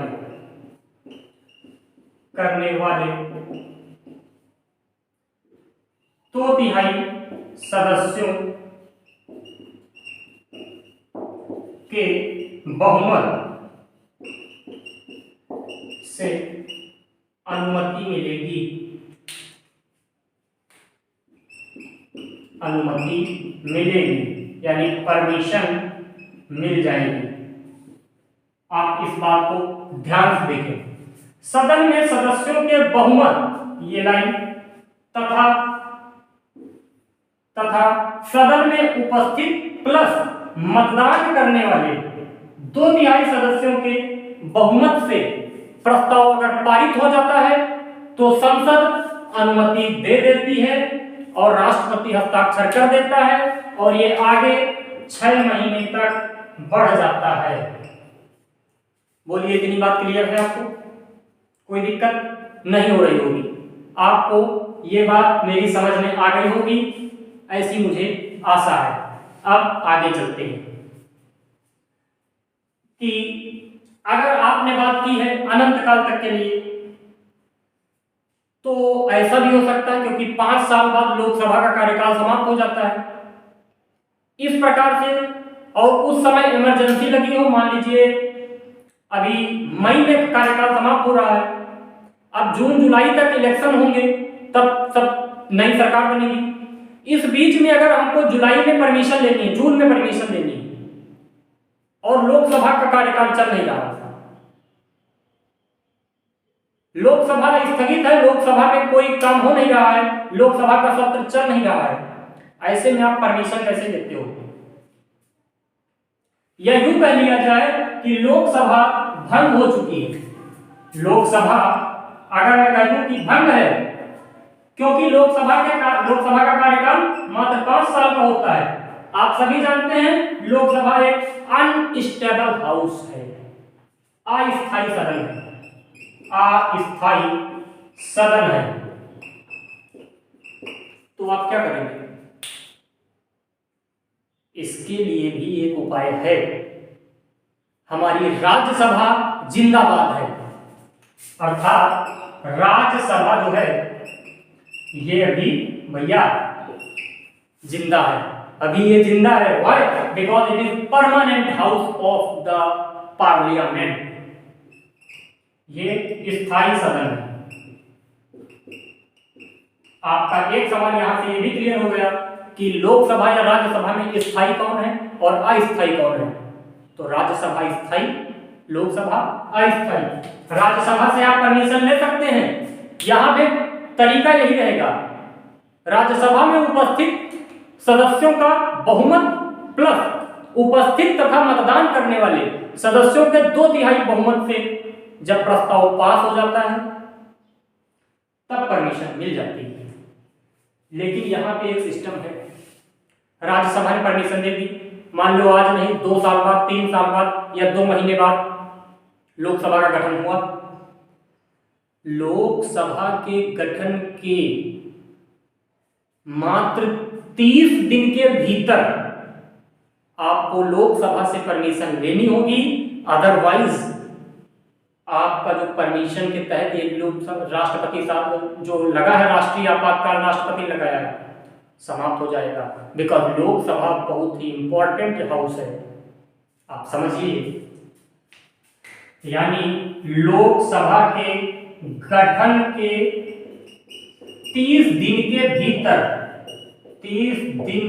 S1: 2/3 सदस्यों के बहुमत से अनुमति मिलेगी यानी परमिशन मिल जाएगी। आप इस बात को ध्यान से देखें। सदन में सदस्यों के बहुमत, ये लाइन, तथा सदन में उपस्थित प्लस मतदान करने वाले 2/3 सदस्यों के बहुमत से प्रस्ताव अगर पारित हो जाता है तो संसद अनुमति दे देती है और राष्ट्रपति हस्ताक्षर कर देता है और ये आगे 6 महीने तक बढ़ जाता है। बोलिए, इतनी बात क्लियर है आपको? कोई दिक्कत नहीं हो रही होगी? आपको ये बात मेरी समझ में आ गई होगी, ऐसी मुझे आशा है। अब आगे चलते हैं कि अगर आपने बात की है अनंत काल तक के लिए, तो ऐसा भी हो सकता है क्योंकि 5 साल बाद लोकसभा का कार्यकाल समाप्त हो जाता है। इस प्रकार से, और उस समय इमरजेंसी लगी हो, मान लीजिए अभी मई में कार्यकाल समाप्त हो रहा है, अब जून जुलाई तक इलेक्शन होंगे, तब सब नई सरकार बनेगी। इस बीच में अगर हमको जुलाई में परमिशन लेनी है, जून में परमिशन लेनी है और लोकसभा का कार्यकाल चल नहीं रहा, लोकसभा स्थगित है, लोकसभा में कोई काम हो नहीं रहा है, लोकसभा का सत्र चल नहीं रहा है, ऐसे में आप परमिशन कैसे लेते हो? या यूं कह लिया जाए कि लोकसभा भंग हो चुकी है। लोकसभा अगर मैं कह दूं कि भंग है, क्योंकि लोकसभा का कार्यकाल मात्र 5 साल का होता है। आप सभी जानते हैं लोकसभा एक अनस्टेबल हाउस है, अस्थायी सदन है। तो आप क्या करेंगे? इसके लिए भी एक उपाय है। हमारी राज्यसभा जिंदाबाद है, अर्थात राज्यसभा जो है ये अभी भैया जिंदा है। अभी ये जिंदा है, why? Because it is permanent house of the parliament. ये स्थायी सदन है। आपका एक सवाल यहां से ये भी क्लियर हो गया कि लोकसभा या राज्यसभा में स्थायी कौन है और अस्थायी कौन है। तो राज्यसभा स्थायी, लोकसभा अस्थायी। राज्यसभा से आप परमिशन ले सकते हैं। यहां पे तरीका यही रहेगा, राज्यसभा में उपस्थित सदस्यों का बहुमत प्लस उपस्थित तथा मतदान करने वाले सदस्यों के 2/3 बहुमत से जब प्रस्ताव पास हो जाता है तब परमिशन मिल जाती है। लेकिन यहां पे एक सिस्टम है, राज्यसभा ने परमिशन दे दी, मान लो आज नहीं 2 साल बाद, 3 साल बाद या 2 महीने बाद लोकसभा का गठन हुआ। लोकसभा के गठन के मात्र 30 दिन के भीतर आपको लोकसभा से परमिशन लेनी होगी, अदरवाइज आपका जो परमिशन के तहत ये लोकसभा राष्ट्रपति साहब जो लगा है, राष्ट्रीय आपातकाल राष्ट्रपति लगाया है, समाप्त हो जाएगा। बिकॉज लोकसभा बहुत ही इंपॉर्टेंट हाउस है, आप समझिए। यानी लोकसभा के गठन के 30 दिन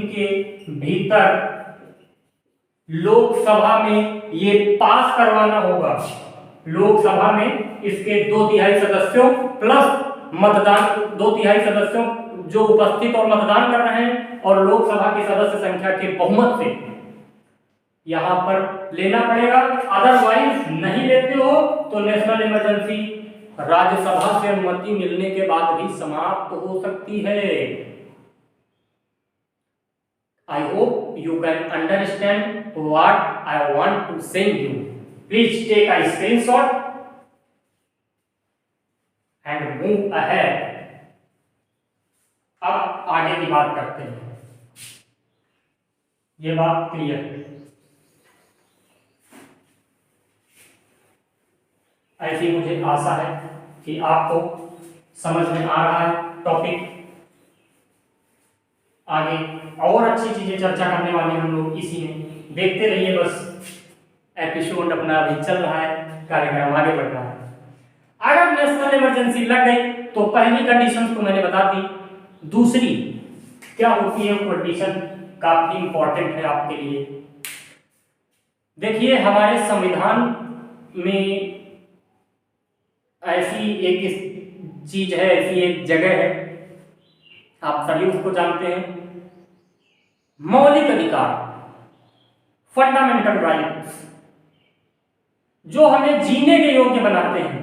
S1: के भीतर लोकसभा में ये पास करवाना होगा। लोकसभा में इसके 2/3 सदस्यों प्लस मतदान, 2/3 सदस्यों जो उपस्थित और मतदान कर रहे हैं और लोकसभा की सदस्य संख्या के बहुमत से यहां पर लेना पड़ेगा। अदरवाइज नहीं लेते हो तो नेशनल इमरजेंसी राज्यसभा से अनुमति मिलने के बाद भी समाप्त हो सकती है। I hope you can understand what I want to say you. Please take a screenshot move ahead. अब आगे की बात करते हैं। ये बात क्लियर है? ऐसी मुझे आशा है कि आपको समझ में आ रहा है टॉपिक। आगे और अच्छी चीजें चर्चा करने वाले हम लोग इसी में, देखते रहिए। बस एपिसोड अपना अभी चल रहा है, कार्यक्रम आगे बढ़ रहा है। अगर नेशनल इमरजेंसी लग गई तो पहली कंडीशन तो मैंने बता दी। दूसरी क्या होती है कंडीशन, काफी इंपॉर्टेंट है आपके लिए। देखिए हमारे संविधान में ऐसी एक चीज है, ऐसी एक जगह है, आप सभी उसको जानते हैं, मौलिक अधिकार, फंडामेंटल राइट्स, जो हमें जीने के योग्य बनाते हैं,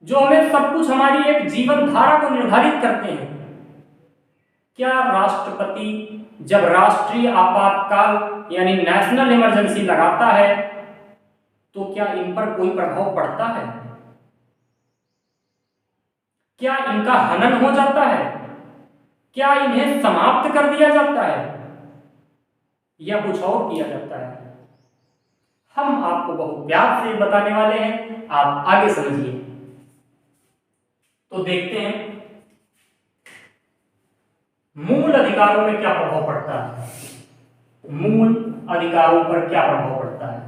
S1: जो हमें सब कुछ, हमारी एक जीवन धारा को निर्धारित करते हैं। क्या राष्ट्रपति जब राष्ट्रीय आपातकाल यानी नेशनल इमरजेंसी लगाता है तो क्या इन पर कोई प्रभाव पड़ता है? क्या इनका हनन हो जाता है? क्या इन्हें समाप्त कर दिया जाता है या कुछ और किया जाता है? हम आपको बहुत प्यार से बताने वाले हैं, आप आगे समझिए। तो देखते हैं मूल अधिकारों में क्या प्रभाव पड़ता है। मूल अधिकारों पर क्या प्रभाव पड़ता है?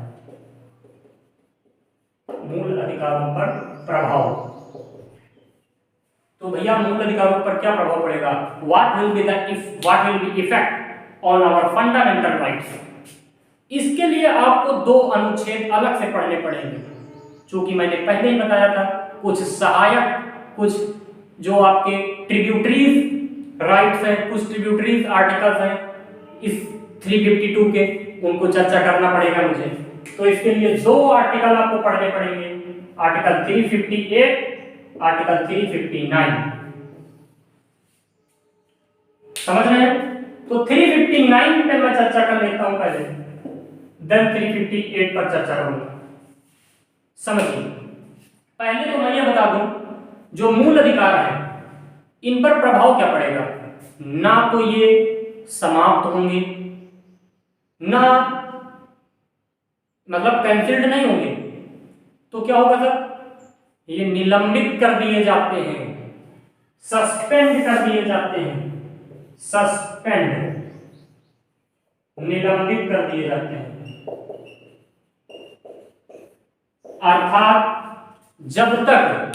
S1: मूल अधिकारों पर प्रभाव, तो भैया मूल अधिकारों पर क्या प्रभाव पड़ेगा? What will be effect on our fundamental rights. इसके लिए आपको दो अनुच्छेद अलग से पढ़ने पड़ेंगे, क्योंकि मैंने पहले ही बताया था, कुछ सहायक, कुछ जो आपके ट्रिब्यूटरीज राइट्स हैं, कुछ ट्रिब्यूटरीज आर्टिकल्स हैं इस 352 के, उनको चर्चा करना पड़ेगा मुझे। तो इसके लिए दो आर्टिकल आपको पढ़ने पड़ेंगे, आर्टिकल 358, आर्टिकल 359। समझ रहे हैं? तो 359 पे मैं चर्चा कर लेता हूं पहले, देन 358 पर चर्चा करूंगा। समझिए, पहले तो मैं ये बता दूं, जो मूल अधिकार है इन पर प्रभाव क्या पड़ेगा? ना तो ये समाप्त होंगे, ना मतलब कैंसिल्ड नहीं होंगे, तो क्या होगा सर? ये निलंबित कर दिए जाते हैं, सस्पेंड कर दिए जाते हैं, सस्पेंड, निलंबित कर दिए जाते हैं। अर्थात जब तक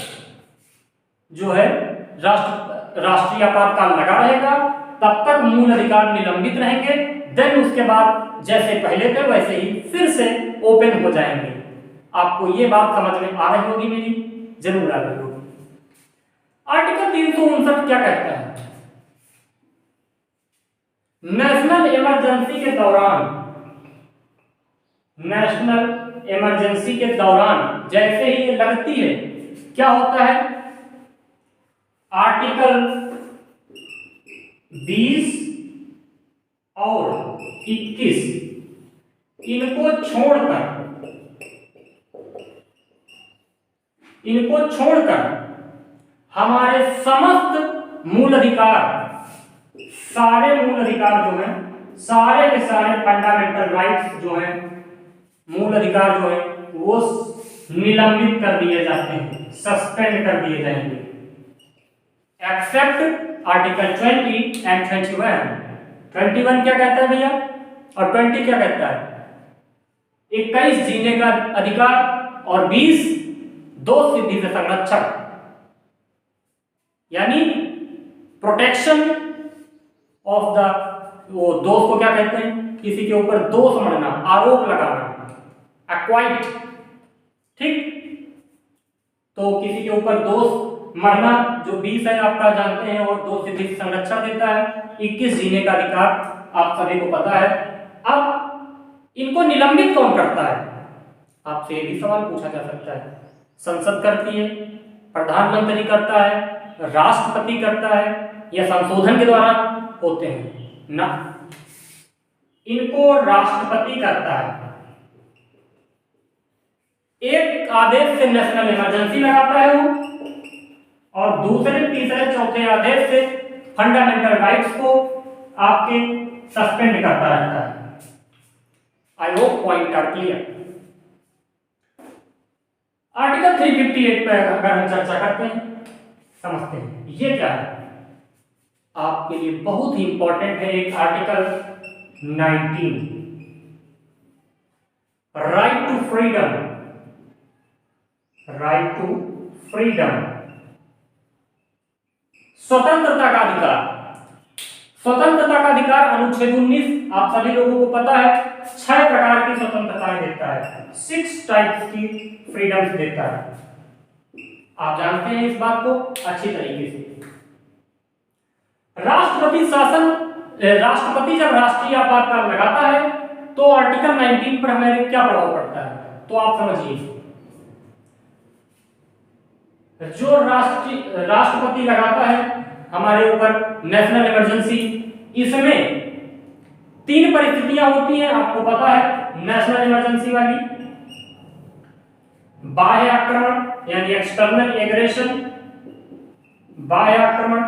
S1: जो है राष्ट्रीय आपातकाल लगा रहेगा तब तक मूल अधिकार निलंबित रहेंगे, देन उसके बाद जैसे पहले थे वैसे ही फिर से ओपन हो जाएंगे। आपको ये बात समझ में आ रही होगी मेरी? जरूर आ रही होगी। आर्टिकल 359 क्या कहता है? नेशनल इमरजेंसी के दौरान, नेशनल इमरजेंसी के दौरान जैसे ही ये लगती है, क्या होता है? आर्टिकल 20 और 21 इनको छोड़कर हमारे समस्त मूल अधिकार, सारे मूल अधिकार जो हैं, सारे के सारे फंडामेंटल राइट्स जो हैं, मूल अधिकार जो है वो निलंबित कर दिए जाते हैं, सस्पेंड कर दिए जाएंगे, एक्सेप्ट आर्टिकल 20 एंड 21। 21 क्या कहता है भैया और 20 क्या कहता है? 21 जीने का अधिकार और 20 दोष सिद्धि से संरक्षण, यानी प्रोटेक्शन ऑफ द, वो दोष को क्या कहते हैं? किसी के ऊपर दोष मढ़ना, आरोप लगाना, एक्वाइट, ठीक? तो किसी के ऊपर दोष मरना जो 20 है आपका जानते हैं, और 2 सिद्धि से संरक्षण देता है, 21 जीने का अधिकार आप सभी को पता है। अब इनको निलंबित कौन करता है? आपसे ये भी सवाल पूछा जा सकता है। संसद करती है, प्रधानमंत्री करता है, राष्ट्रपति करता है, या संशोधन के द्वारा होते हैं? ना, इनको राष्ट्रपति करता है। एक आदेश से नेशनल इमरजेंसी लगाता है वो, और दूसरे तीसरे चौथे आदेश से फंडामेंटल राइट्स को आपके सस्पेंड करता रहता है। I hope point are clear. Article 358 पर अगर हम चर्चा करते हैं, समझते हैं ये क्या है, आपके लिए बहुत ही इंपॉर्टेंट है एक article 19, right to freedom. Right to freedom, स्वतंत्रता का अधिकार। स्वतंत्रता का अधिकार अनुच्छेद 19 आप सभी लोगों को पता है 6 प्रकार की स्वतंत्रताएं देता है, 6 टाइप्स की फ्रीडम्स देता है। आप जानते हैं इस बात को अच्छी तरीके से। राष्ट्रपति शासन, राष्ट्रपति जब राष्ट्रीय आपातकाल लगाता है तो आर्टिकल 19 पर हमें क्या प्रभाव पड़ता है, तो आप समझिए। जो राष्ट्रपति लगाता है हमारे ऊपर नेशनल इमरजेंसी, इसमें 3 परिस्थितियां होती हैं, आपको पता है नेशनल इमरजेंसी वाली। बाह्य आक्रमण यानी एक्सटर्नल एग्रेशन, बाह्य आक्रमण।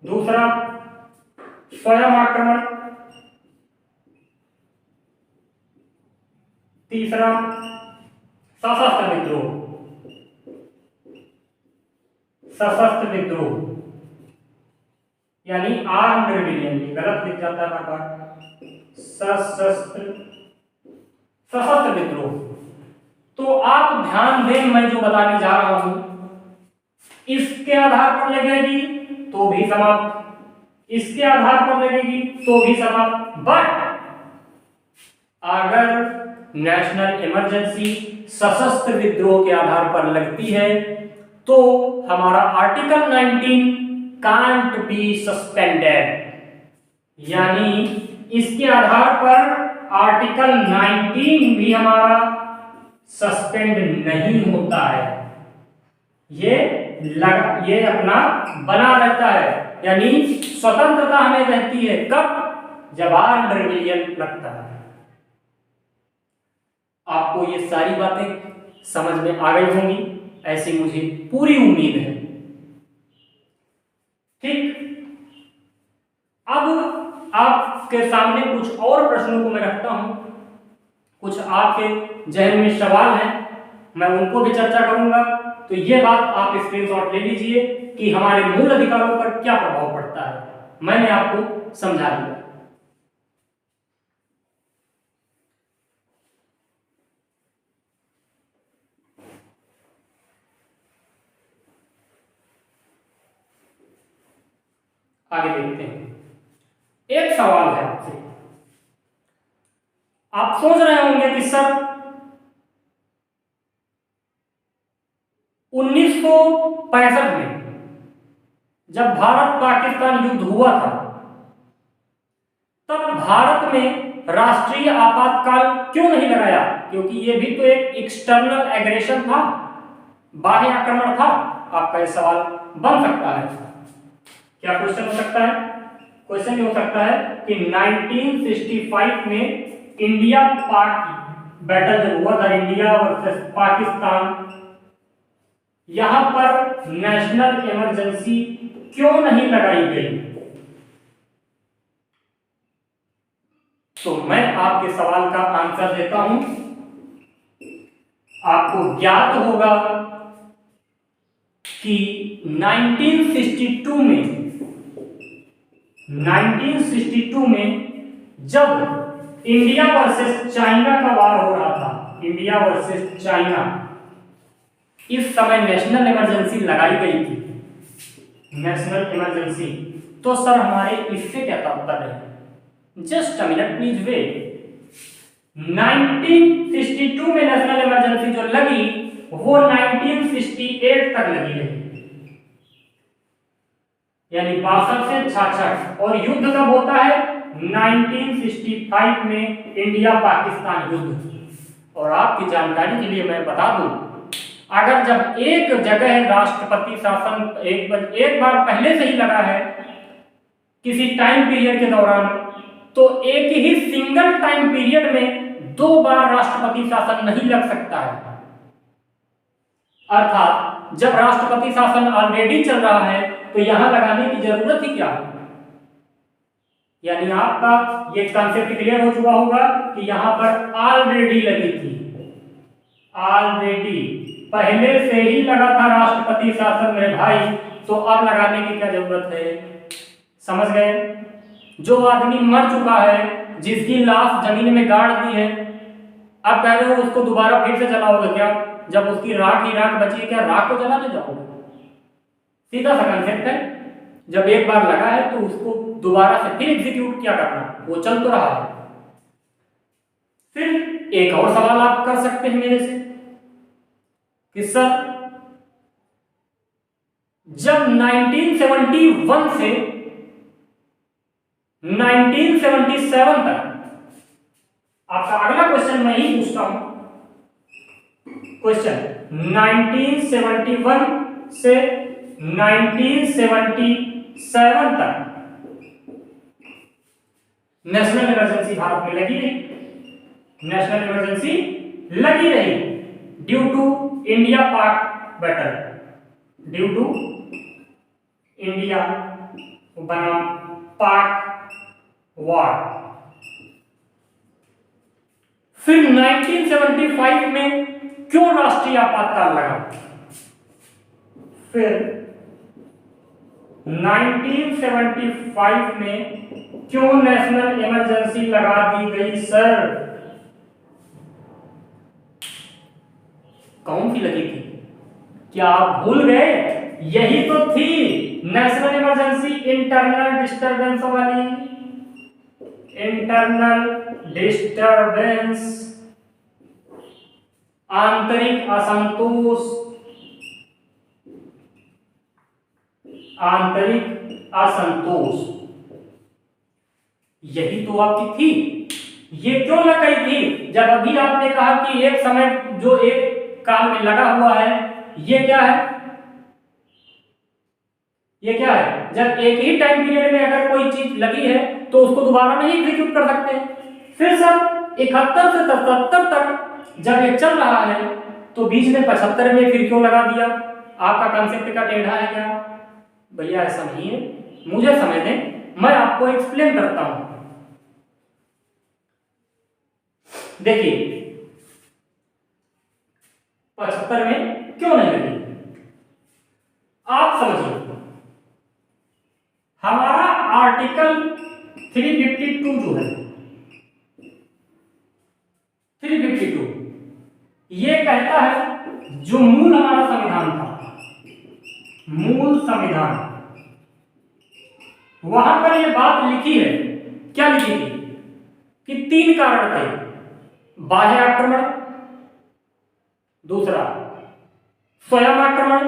S1: दूसरा स्वयं आक्रमण। तीसरा सशस्त्र विद्रोह। सशस्त्र विद्रोह यानी आर्म्ड रिबेलियन, गलत लिख जाता है बार बार, सशस्त्र विद्रोह। तो आप ध्यान दें, मैं जो बताने जा रहा हूं इसके आधार पर लगेगी तो भी समाप्त, इसके आधार पर लगेगी तो भी समाप्त। बट अगर नेशनल इमरजेंसी सशस्त्र विद्रोह के आधार पर लगती है तो हमारा आर्टिकल 19 कांट बी सस्पेंडेड, यानी इसके आधार पर आर्टिकल 19 भी हमारा सस्पेंड नहीं होता है, ये अपना बना रहता है। यानी स्वतंत्रता हमें रहती है कब, जब आर्म्ड रिबेलियन लगता है। आपको ये सारी बातें समझ में आ गई होंगी, ऐसी मुझे पूरी उम्मीद है। ठीक, अब आपके सामने कुछ और प्रश्नों को मैं रखता हूं, कुछ आपके जहन में सवाल हैं, मैं उनको भी चर्चा करूंगा। तो ये बात आप स्क्रीनशॉट ले लीजिए कि हमारे मूल अधिकारों पर क्या प्रभाव पड़ता है, मैंने आपको समझा दिया। आगे देखते हैं। एक सवाल है आपसे, आप सोच रहे होंगे कि सर 1965 में जब भारत पाकिस्तान युद्ध हुआ था तब भारत में राष्ट्रीय आपातकाल क्यों नहीं लगाया, क्योंकि ये भी तो एक एक्सटर्नल एग्रेशन था, बाह्य आक्रमण था। आपका ये सवाल बन सकता है। क्या क्वेश्चन हो सकता है? क्वेश्चन हो सकता है कि 1965 में इंडिया पाक बैटल जब हुआ था, इंडिया वर्सेस पाकिस्तान, यहां पर नेशनल इमरजेंसी क्यों नहीं लगाई गई? तो मैं आपके सवाल का आंसर देता हूं। आपको ज्ञात होगा कि 1962 में जब इंडिया वर्सेस चाइना का वार हो रहा था, इंडिया वर्सेस चाइना, इस समय नेशनल इमरजेंसी लगाई गई थी, नेशनल इमरजेंसी। तो सर हमारे इससे क्या तात्पर्य है? Just a minute please wait. 1962 में नेशनल इमरजेंसी जो लगी वो 1968 तक लगी रही, यानी 62 से 66। और युद्ध कब होता है? 1965 में इंडिया पाकिस्तान युद्ध। और आपकी जानकारी के लिए मैं बता दूं, अगर जब एक जगह राष्ट्रपति शासन एक बार पहले से ही लगा है किसी टाइम पीरियड के दौरान, तो एक ही सिंगल टाइम पीरियड में 2 बार राष्ट्रपति शासन नहीं लग सकता है। अर्थात जब राष्ट्रपति शासन ऑलरेडी चल रहा है तो यहां लगाने की जरूरत ही क्या है। यानी आपका ये कॉन्सेप्ट क्लियर हो चुका होगा कि यहां पर ऑलरेडी लगी थी, ऑलरेडी पहले से ही लगा था राष्ट्रपति शासन मेरे भाई, तो अब लगाने की क्या जरूरत है। समझ गए। जो आदमी मर चुका है, जिसकी लाश जमीन में गाड़ दी है, अब कह रहे हो उसको दोबारा फिर से जलाओगे क्या? जब उसकी राख ही राख बची है, क्या राख को जलाने जाओगे? सीधा सा कंसेप्ट है। जब एक बार लगा है तो उसको दोबारा से फिर एग्जीक्यूट क्या करना, वो चल तो रहा है। फिर एक और सवाल आप कर सकते हैं मेरे से कि सर जब 1971 से 1977 तक, आपका अगला क्वेश्चन मैं ही पूछता हूं। क्वेश्चन 1971 से 1977 तक नेशनल इमरजेंसी भारत में लगी रही, नेशनल इमरजेंसी लगी रही ड्यू टू इंडिया पाक बैटल, ड्यू टू इंडिया बनाम पाक वॉर। फिर 1975 में क्यों राष्ट्रीय आपातकाल लगा? फिर 1975 में क्यों नेशनल इमरजेंसी लगा दी गई सर? कौन सी लगी थी? क्या आप भूल गए? यही तो थी नेशनल इमरजेंसी, इंटरनल डिस्टरबेंस वाली, इंटरनल डिस्टरबेंस, आंतरिक असंतोष, आंतरिक असंतोष, यही तो आपकी थी। ये क्यों लगाई थी? जब अभी आपने कहा कि एक समय जो एक काल में लगा हुआ है, ये क्या है? ये क्या है? जब एक ही टाइम पीरियड में अगर कोई चीज लगी है तो उसको दोबारा नहीं एग्जीक्यूट कर सकते। फिर सर 71 से 77 तक जब ये चल रहा है तो बीच में 75 में फिर क्यों लगा दिया? आपका कॉन्सेप्ट का टेढ़ा है क्या? भैया ऐसा नहीं है, मुझे समझ दें, मैं आपको एक्सप्लेन करता हूं। देखिए 75 में क्यों नहीं लगी, आप समझिए। हमारा आर्टिकल 352 जो है, 352 ये कहता है, जो मूल हमारा संविधान था, मूल संविधान, वहां पर ये बात लिखी है। क्या लिखी थी? कि 3 कारण थे, बाह्य आक्रमण, दूसरा स्वयं आक्रमण,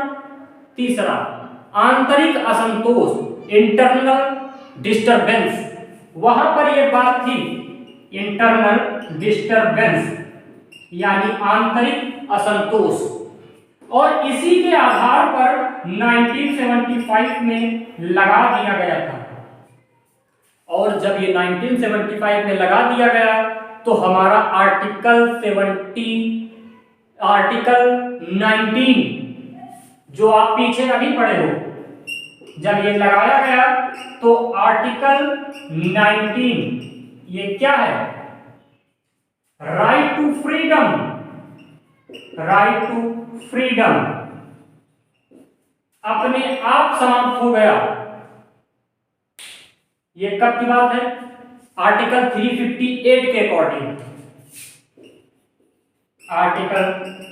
S1: तीसरा आंतरिक असंतोष, इंटरनल डिस्टरबेंस। वहां पर यह बात थी इंटरनल डिस्टरबेंस यानी आंतरिक असंतोष, और इसी के आधार पर 1975 में लगा दिया गया था। और जब ये 1975 में लगा दिया गया तो हमारा आर्टिकल 19 जो आप पीछे अभी पढ़े हो, जब ये लगाया गया तो आर्टिकल 19 ये क्या है? Right to freedom, right to freedom अपने आप समाप्त हो गया। ये कब की बात है? आर्टिकल 358 के अकॉर्डिंग, आर्टिकल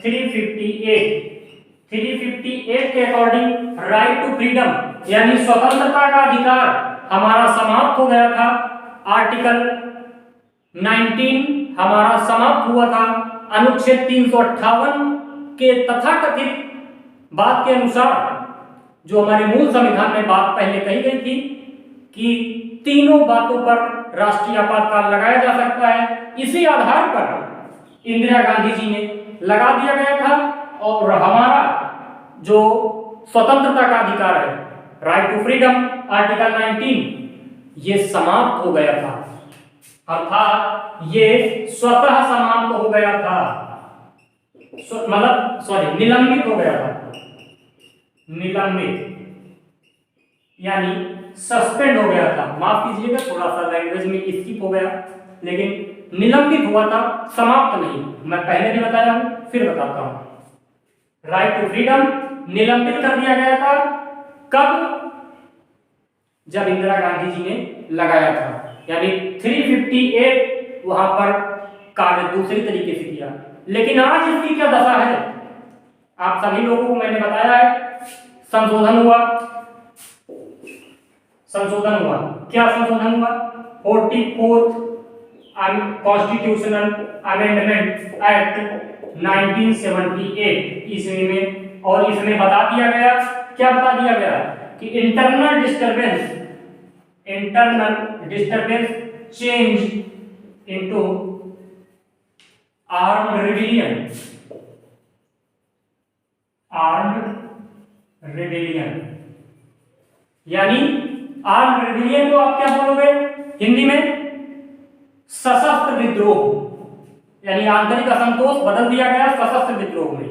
S1: 358 के अकॉर्डिंग राइट टू फ्रीडम यानी स्वतंत्रता का अधिकार हमारा समाप्त हो गया था। आर्टिकल 19 हमारा समाप्त हुआ था अनुच्छेद 358 के तथाकथित बात के अनुसार, जो हमारे मूल संविधान में बात पहले कही गई थी कि तीनों बातों पर राष्ट्रीय आपातकाल लगाया जा सकता है। इसी आधार पर इंदिरा गांधी जी ने लगा दिया गया था और हमारा जो स्वतंत्रता का अधिकार है, राइट टू फ्रीडम, आर्टिकल 19 ये समाप्त हो गया था। अर्थात ये स्वतः समाप्त हो गया था, मतलब सॉरी निलंबित हो गया था, निलंबित यानी सस्पेंड हो गया था। माफ कीजिएगा, थोड़ा सा लैंग्वेज में स्किप हो गया, लेकिन निलंबित हुआ था, समाप्त नहीं। मैं पहले भी बताया हूं, फिर बताता हूं। राइट टू फ्रीडम निलंबित कर दिया गया था कब? जब इंदिरा गांधी जी ने लगाया था, यानी 358 वहां पर कार्य दूसरी तरीके से किया। लेकिन आज इसकी क्या दशा है? आप सभी लोगों को मैंने बताया है, संशोधन हुआ, संशोधन हुआ। क्या संशोधन हुआ? 44th कॉन्स्टिट्यूशनल अमेंडमेंट एक्ट 1978 ईस्वी में, और इसमें बता दिया गया, क्या बता दिया गया कि internal disturbance change into armed rebellion, यानी आर्म्ड रिबेलियन को आप क्या बोलोगे हिंदी में? सशस्त्र विद्रोह, यानी आंतरिक असंतोष बदल दिया गया सशस्त्र विद्रोह में।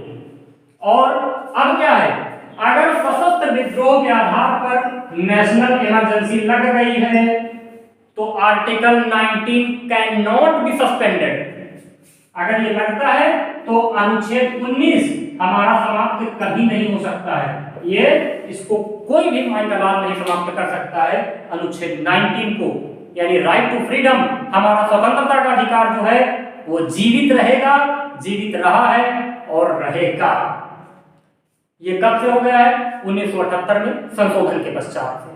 S1: और अब क्या है, अगर सशस्त्र विद्रोह के आधार पर नेशनल इमरजेंसी लग गई है तो article 19 can not be suspended. अगर ये लगता है तो अनुच्छेद 19 हमारा समाप्त कभी नहीं हो सकता है। ये इसको कोई भी माइकलाल नहीं समाप्त कर सकता है, अनुच्छेद 19 को, यानी राइट टू फ्रीडम, हमारा स्वतंत्रता का अधिकार जो है वो जीवित रहेगा, जीवित रहा है और रहेगा। ये कब से हो गया है? 1978 में संशोधन के पश्चात से।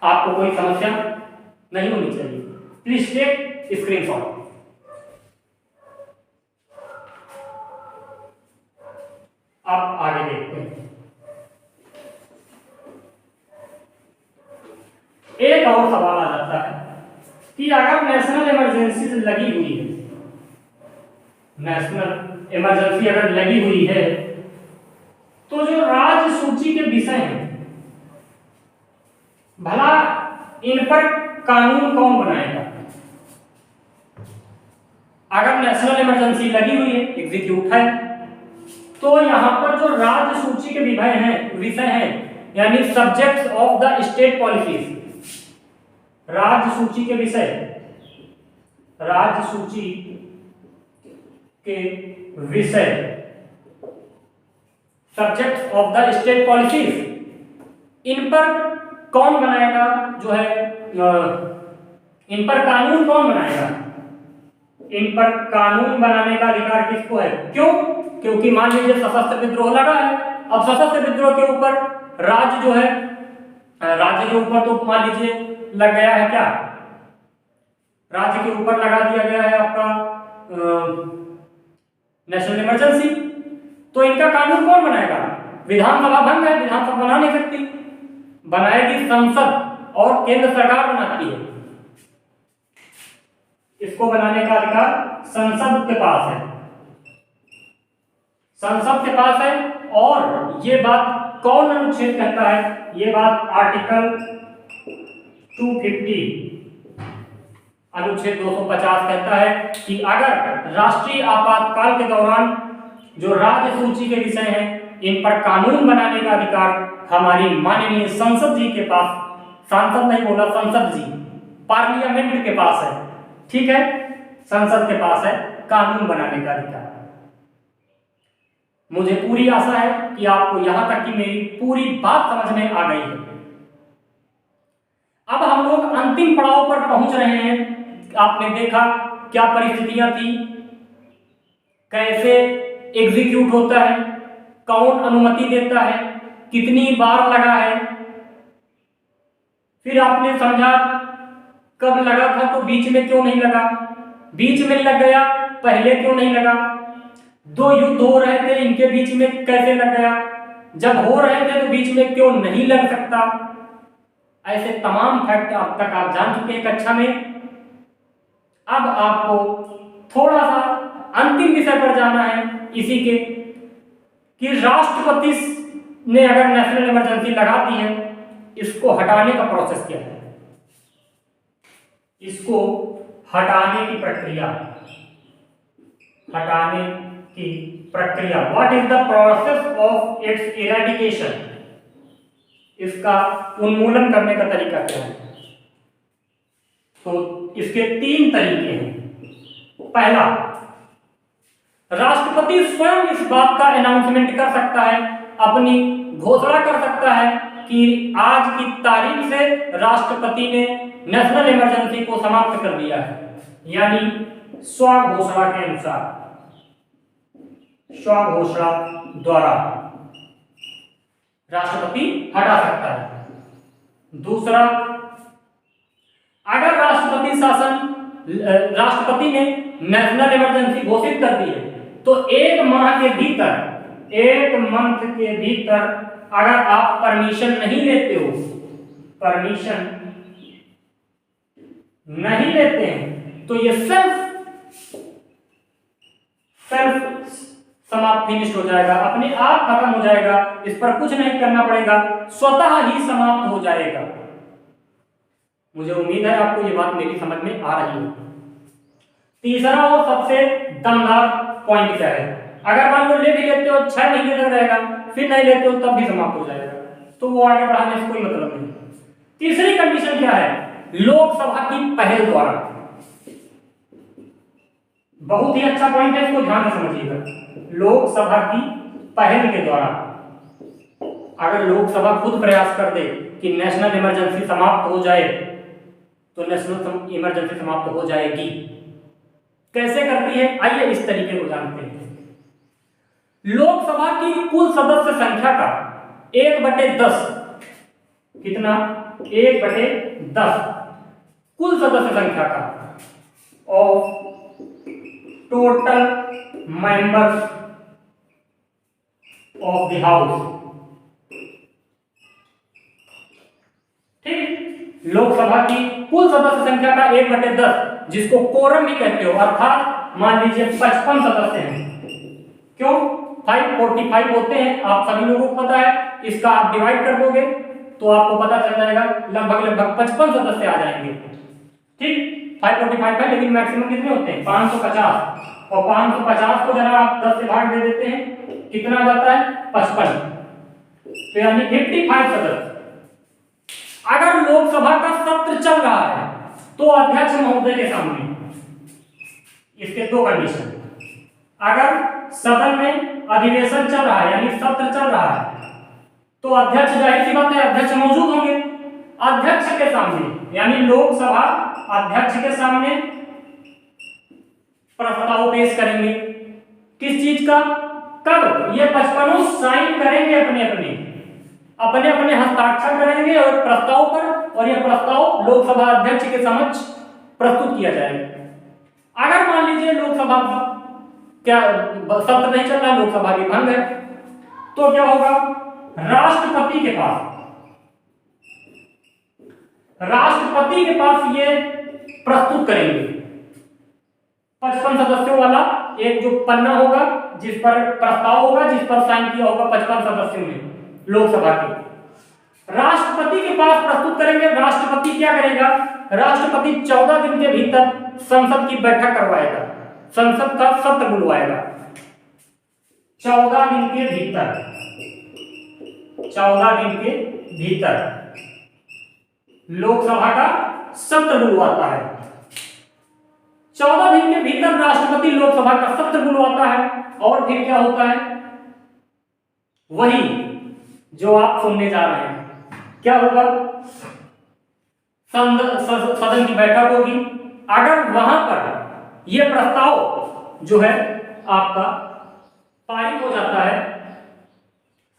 S1: आपको कोई समस्या नहीं होनी चाहिए। Please take screenshot. अब आगे देखते हैं। एक और सवाल आ जाता है कि अगर नेशनल इमरजेंसी लगी हुई है, नेशनल इमरजेंसी अगर लगी हुई है तो जो राज्य सूची के विषय हैं, भला इन पर कानून कौन बनाएगा? अगर नेशनल इमरजेंसी लगी हुई है, एग्जीक्यूट है, तो यहां पर जो राज्य सूची के विषय हैं, यानी subjects of the state policies, राज्य सूची के विषय, राज्य सूची के विषय, subjects of the state policies, इन पर कौन बनाएगा? जो है इन पर कानून कौन बनाएगा? इन पर कानून बनाने का अधिकार किसको है? क्यों? क्योंकि मान लीजिए सशस्त्र विद्रोह लगा है, अब सशस्त्र विद्रोह के ऊपर राज्य जो है, राज्य के ऊपर तो मान लीजिए लग गया है, क्या राज्य के ऊपर लगा दिया गया है आपका नेशनल इमरजेंसी, तो इनका कानून कौन बनाएगा? विधानसभा भंग है, विधानसभा बना नहीं सकती, बनाएगी संसद और केंद्र सरकार बनाती है। इसको बनाने का अधिकार संसद के पास है, संसद के पास है। और ये बात कौन अनुच्छेद कहता है? ये बात आर्टिकल 250 अनुच्छेद 250 कहता है कि अगर राष्ट्रीय आपातकाल के दौरान जो राज्य सूची के विषय हैं, इन पर कानून बनाने का अधिकार हमारी माननीय संसद जी के पास, सांसद नहीं बोला, संसद जी, पार्लियामेंट के पास है। ठीक है, संसद के पास है कानून बनाने का अधिकार। मुझे पूरी आशा है कि आपको यहां तक की मेरी पूरी बात समझ में आ गई है। अब हम लोग अंतिम पड़ाव पर पहुंच रहे हैं। आपने देखा क्या परिस्थितियां थी, कैसे एग्जीक्यूट होता है, कौन अनुमति देता है, कितनी बार लगा है, फिर आपने समझा कब लगा था तो बीच में क्यों नहीं लगा, बीच में लग गया पहले क्यों नहीं लगा, दो युद्ध हो रहे थे इनके बीच में कैसे लग गया, जब हो रहे थे तो बीच में क्यों नहीं लग सकता। ऐसे तमाम फैक्ट अब तक आप जान चुके हैं कक्षा में। अब आपको थोड़ा सा अंतिम विषय पर जाना है इसी के, कि राष्ट्रपति ने अगर नेशनल इमरजेंसी लगा दी है, इसको हटाने का प्रोसेस क्या है। इसको हटाने की प्रक्रिया, हटाने की प्रक्रिया, what is the process of its eradication, इसका उन्मूलन करने का तरीका क्या है? तो इसके 3 तरीके हैं। पहला, राष्ट्रपति स्वयं इस बात का अनाउंसमेंट कर सकता है, अपनी घोषणा कर सकता है कि आज की तारीख से राष्ट्रपति ने नेशनल इमरजेंसी को समाप्त कर दिया है, यानी स्वघोषणा के अनुसार, स्वघोषणा द्वारा राष्ट्रपति हटा सकता है। दूसरा, अगर राष्ट्रपति ने नेशनल इमरजेंसी घोषित कर दी है तो 1 माह के भीतर, 1 मंथ के भीतर अगर आप परमिशन नहीं लेते हो, परमिशन नहीं लेते हैं, तो ये सेल्फ समाप्त फिनिश हो जाएगा, अपने आप खत्म हो जाएगा, इस पर कुछ नहीं करना पड़ेगा, स्वतः ही समाप्त हो जाएगा। मुझे उम्मीद है आपको ये बात मेरी समझ में आ रही है। तीसरा और सबसे दमदार पॉइंट क्या है, अगर मान लो ले भी लेते हो 6 महीने तक रहेगा, फिर नहीं लेते हो तब भी समाप्त हो जाएगा, तो वो आगे बढ़ाने से कोई मतलब नहीं। तीसरी कंडीशन क्या है, लोकसभा की पहल द्वारा। बहुत ही अच्छा पॉइंट है, इसको ध्यान से समझिएगा। लोकसभा की पहल के द्वारा अगर लोकसभा खुद प्रयास कर दे कि नेशनल इमरजेंसी समाप्त हो जाए, तो नेशनल इमरजेंसी समाप्त हो जाएगी। कैसे करती है, आइए इस तरीके को जानते हैं। लोकसभा की कुल सदस्य संख्या का 1/10, कितना, 1/10 कुल सदस्य संख्या का of total members of the house, ठीक। लोकसभा की कुल सदस्य संख्या का 1/10, जिसको कोरम भी कहते हो, अर्थात मान लीजिए 55 सदस्य हैं। क्यों 545 होते हैं, आप सभी लोगों को पता है। इसका आप डिवाइड कर दोगे तो आपको पता चल जाएगा, लगभग 55 सदस्य आ जाएंगे, ठीक। 545 है, लेकिन मैक्सिमम कितने होते हैं, 550, और 550 को जरा आप 10 से भाग दे देते हैं, कितना आ जाता है, 55, तो यानी 55 सदस्य। अगर लोकसभा का सत्र चल रहा है तो अध्यक्ष महोदय के सामने इसके 2 कंडीशन, अगर सदन में अधिवेशन चल रहा है यानी सत्र चल रहा है तो अध्यक्ष, जाहिर सी बात है अध्यक्ष मौजूद होंगे, अध्यक्ष के सामने यानी लोकसभा अध्यक्ष के सामने प्रस्ताव पेश करेंगे। किस चीज का, कब, ये 55 साइन करेंगे, अपने अपने हस्ताक्षर करेंगे और प्रस्ताव पर, और यह प्रस्ताव लोकसभा अध्यक्ष के समक्ष प्रस्तुत किया जाएगा। अगर मान लीजिए लोकसभा क्या सत्र नहीं चल रहा, लोकसभा की भंग है, तो क्या होगा, राष्ट्रपति के पास ये प्रस्तुत करेंगे। 55 सदस्यों वाला एक जो पन्ना होगा जिस पर प्रस्ताव होगा, जिस पर साइन किया होगा 55 सदस्यों ने लोकसभा के, राष्ट्रपति के पास प्रस्तुत करेंगे। राष्ट्रपति क्या करेगा, राष्ट्रपति 14 दिन के भीतर संसद की बैठक करवाएगा, संसद का सत्र बुलवाएगा। 14 दिन के भीतर, 14 दिन के भीतर लोकसभा का सत्र बुलवाता है। 14 दिन के भीतर राष्ट्रपति लोकसभा का सत्र बुलवाता है, और फिर क्या होता है, वही जो आप सुनने जा रहे हैं। क्या होगा, सदन की बैठक होगी। अगर वहां पर यह प्रस्ताव जो है आपका पारित हो जाता है,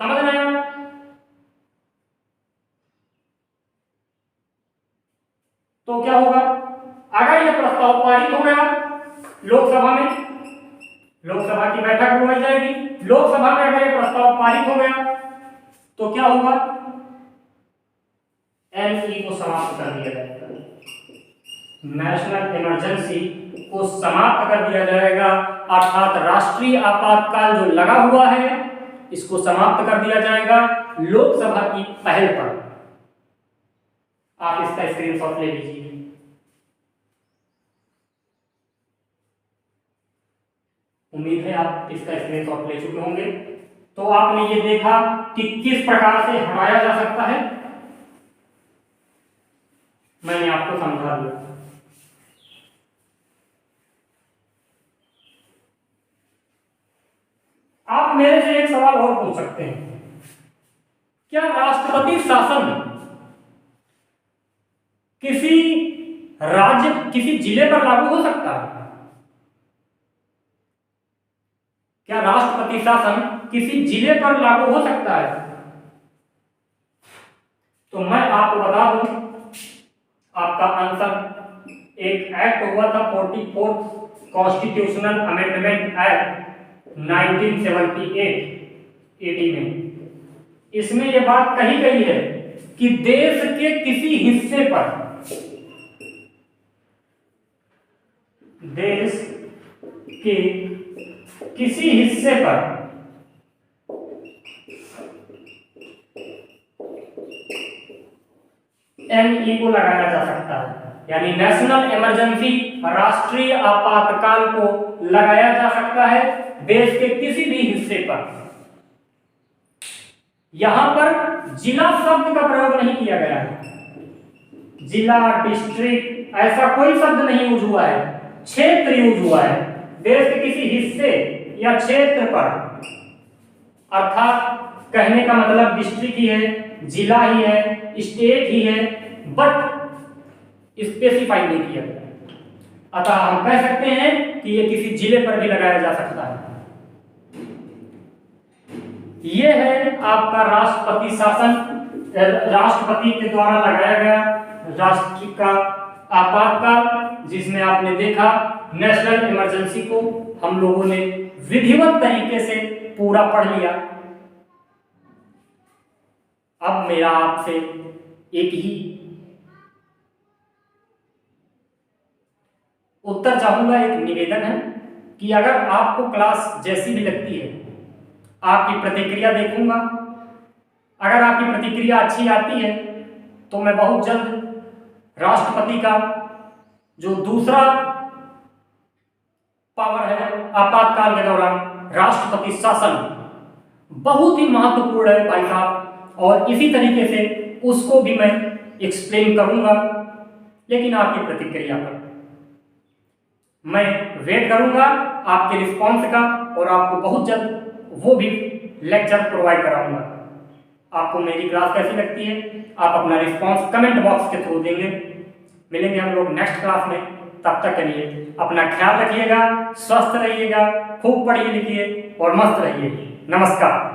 S1: समझ रहे हैं, तो क्या होगा, अगर यह प्रस्ताव पारित हो गया लोकसभा में, लोकसभा की बैठक बुलवाई जाएगी, लोकसभा में अगर यह प्रस्ताव पारित हो गया तो क्या होगा, एनई को समाप्त कर दिया जाएगा, नेशनल इमरजेंसी को समाप्त कर दिया जाएगा, अर्थात राष्ट्रीय आपातकाल जो लगा हुआ है इसको समाप्त कर दिया जाएगा लोकसभा की पहल पर। आप इसका स्क्रीनशॉट ले लीजिए। उम्मीद है आप इसका स्क्रीनशॉट ले चुके होंगे। तो आपने ये देखा कि किस प्रकार से हटाया जा सकता है, मैंने आपको समझा दिया। आप मेरे से एक सवाल और पूछ सकते हैं, क्या राष्ट्रपति शासन किसी राज्य, किसी जिले पर लागू हो सकता है? क्या राष्ट्रपति शासन किसी जिले पर लागू हो सकता है? तो मैं आपको बता दूं, आपका आंसर, एक एक्ट हुआ था 44 कॉन्स्टिट्यूशनल अमेंडमेंट एक्ट 1978 80 में। इसमें यह बात कही गई है कि देश के किसी हिस्से पर, देश के किसी हिस्से पर एनई को लगाया जा सकता है, यानी नेशनल इमरजेंसी, राष्ट्रीय आपातकाल को लगाया जा सकता है देश के किसी भी हिस्से पर। यहां पर जिला शब्द का प्रयोग नहीं किया गया है, जिला, डिस्ट्रिक्ट ऐसा कोई शब्द नहीं यूज हुआ है, क्षेत्र यूज हुआ है। देश के किसी हिस्से या क्षेत्र पर, अर्थात कहने का मतलब डिस्ट्रिक्ट ही है, जिला ही है, स्टेट ही है, बट स्पेसिफाई नहीं किया गया। अतः हम कह सकते हैं कि यह किसी जिले पर भी लगाया जा सकता है। यह है आपका राष्ट्रपति शासन, राष्ट्रपति के द्वारा लगाया गया राष्ट्र का आपातकाल, जिसमें आपने देखा नेशनल इमरजेंसी को हम लोगों ने विधिवत तरीके से पूरा पढ़ लिया। अब मेरा आपसे एक ही उत्तर चाहूंगा, एक निवेदन है कि अगर आपको क्लास जैसी भी लगती है, आपकी प्रतिक्रिया देखूंगा। अगर आपकी प्रतिक्रिया अच्छी आती है तो मैं बहुत जल्द राष्ट्रपति का जो दूसरा पावर है आपातकाल के दौरान, राष्ट्रपति शासन, बहुत ही महत्वपूर्ण है भाई साहब, और इसी तरीके से उसको भी मैं एक्सप्लेन करूंगा। लेकिन आपकी प्रतिक्रिया पर मैं वेट करूंगा, आपके रिस्पॉन्स का, और आपको बहुत जल्द वो भी लेक्चर प्रोवाइड कराऊंगा। आपको मेरी क्लास कैसी लगती है, आप अपना रिस्पॉन्स कमेंट बॉक्स के थ्रू देंगे। मिलेंगे हम लोग नेक्स्ट क्लास में, तब तक के लिए अपना ख्याल रखिएगा, स्वस्थ रहिएगा, खूब पढ़िए लिखिए और मस्त रहिए। नमस्कार।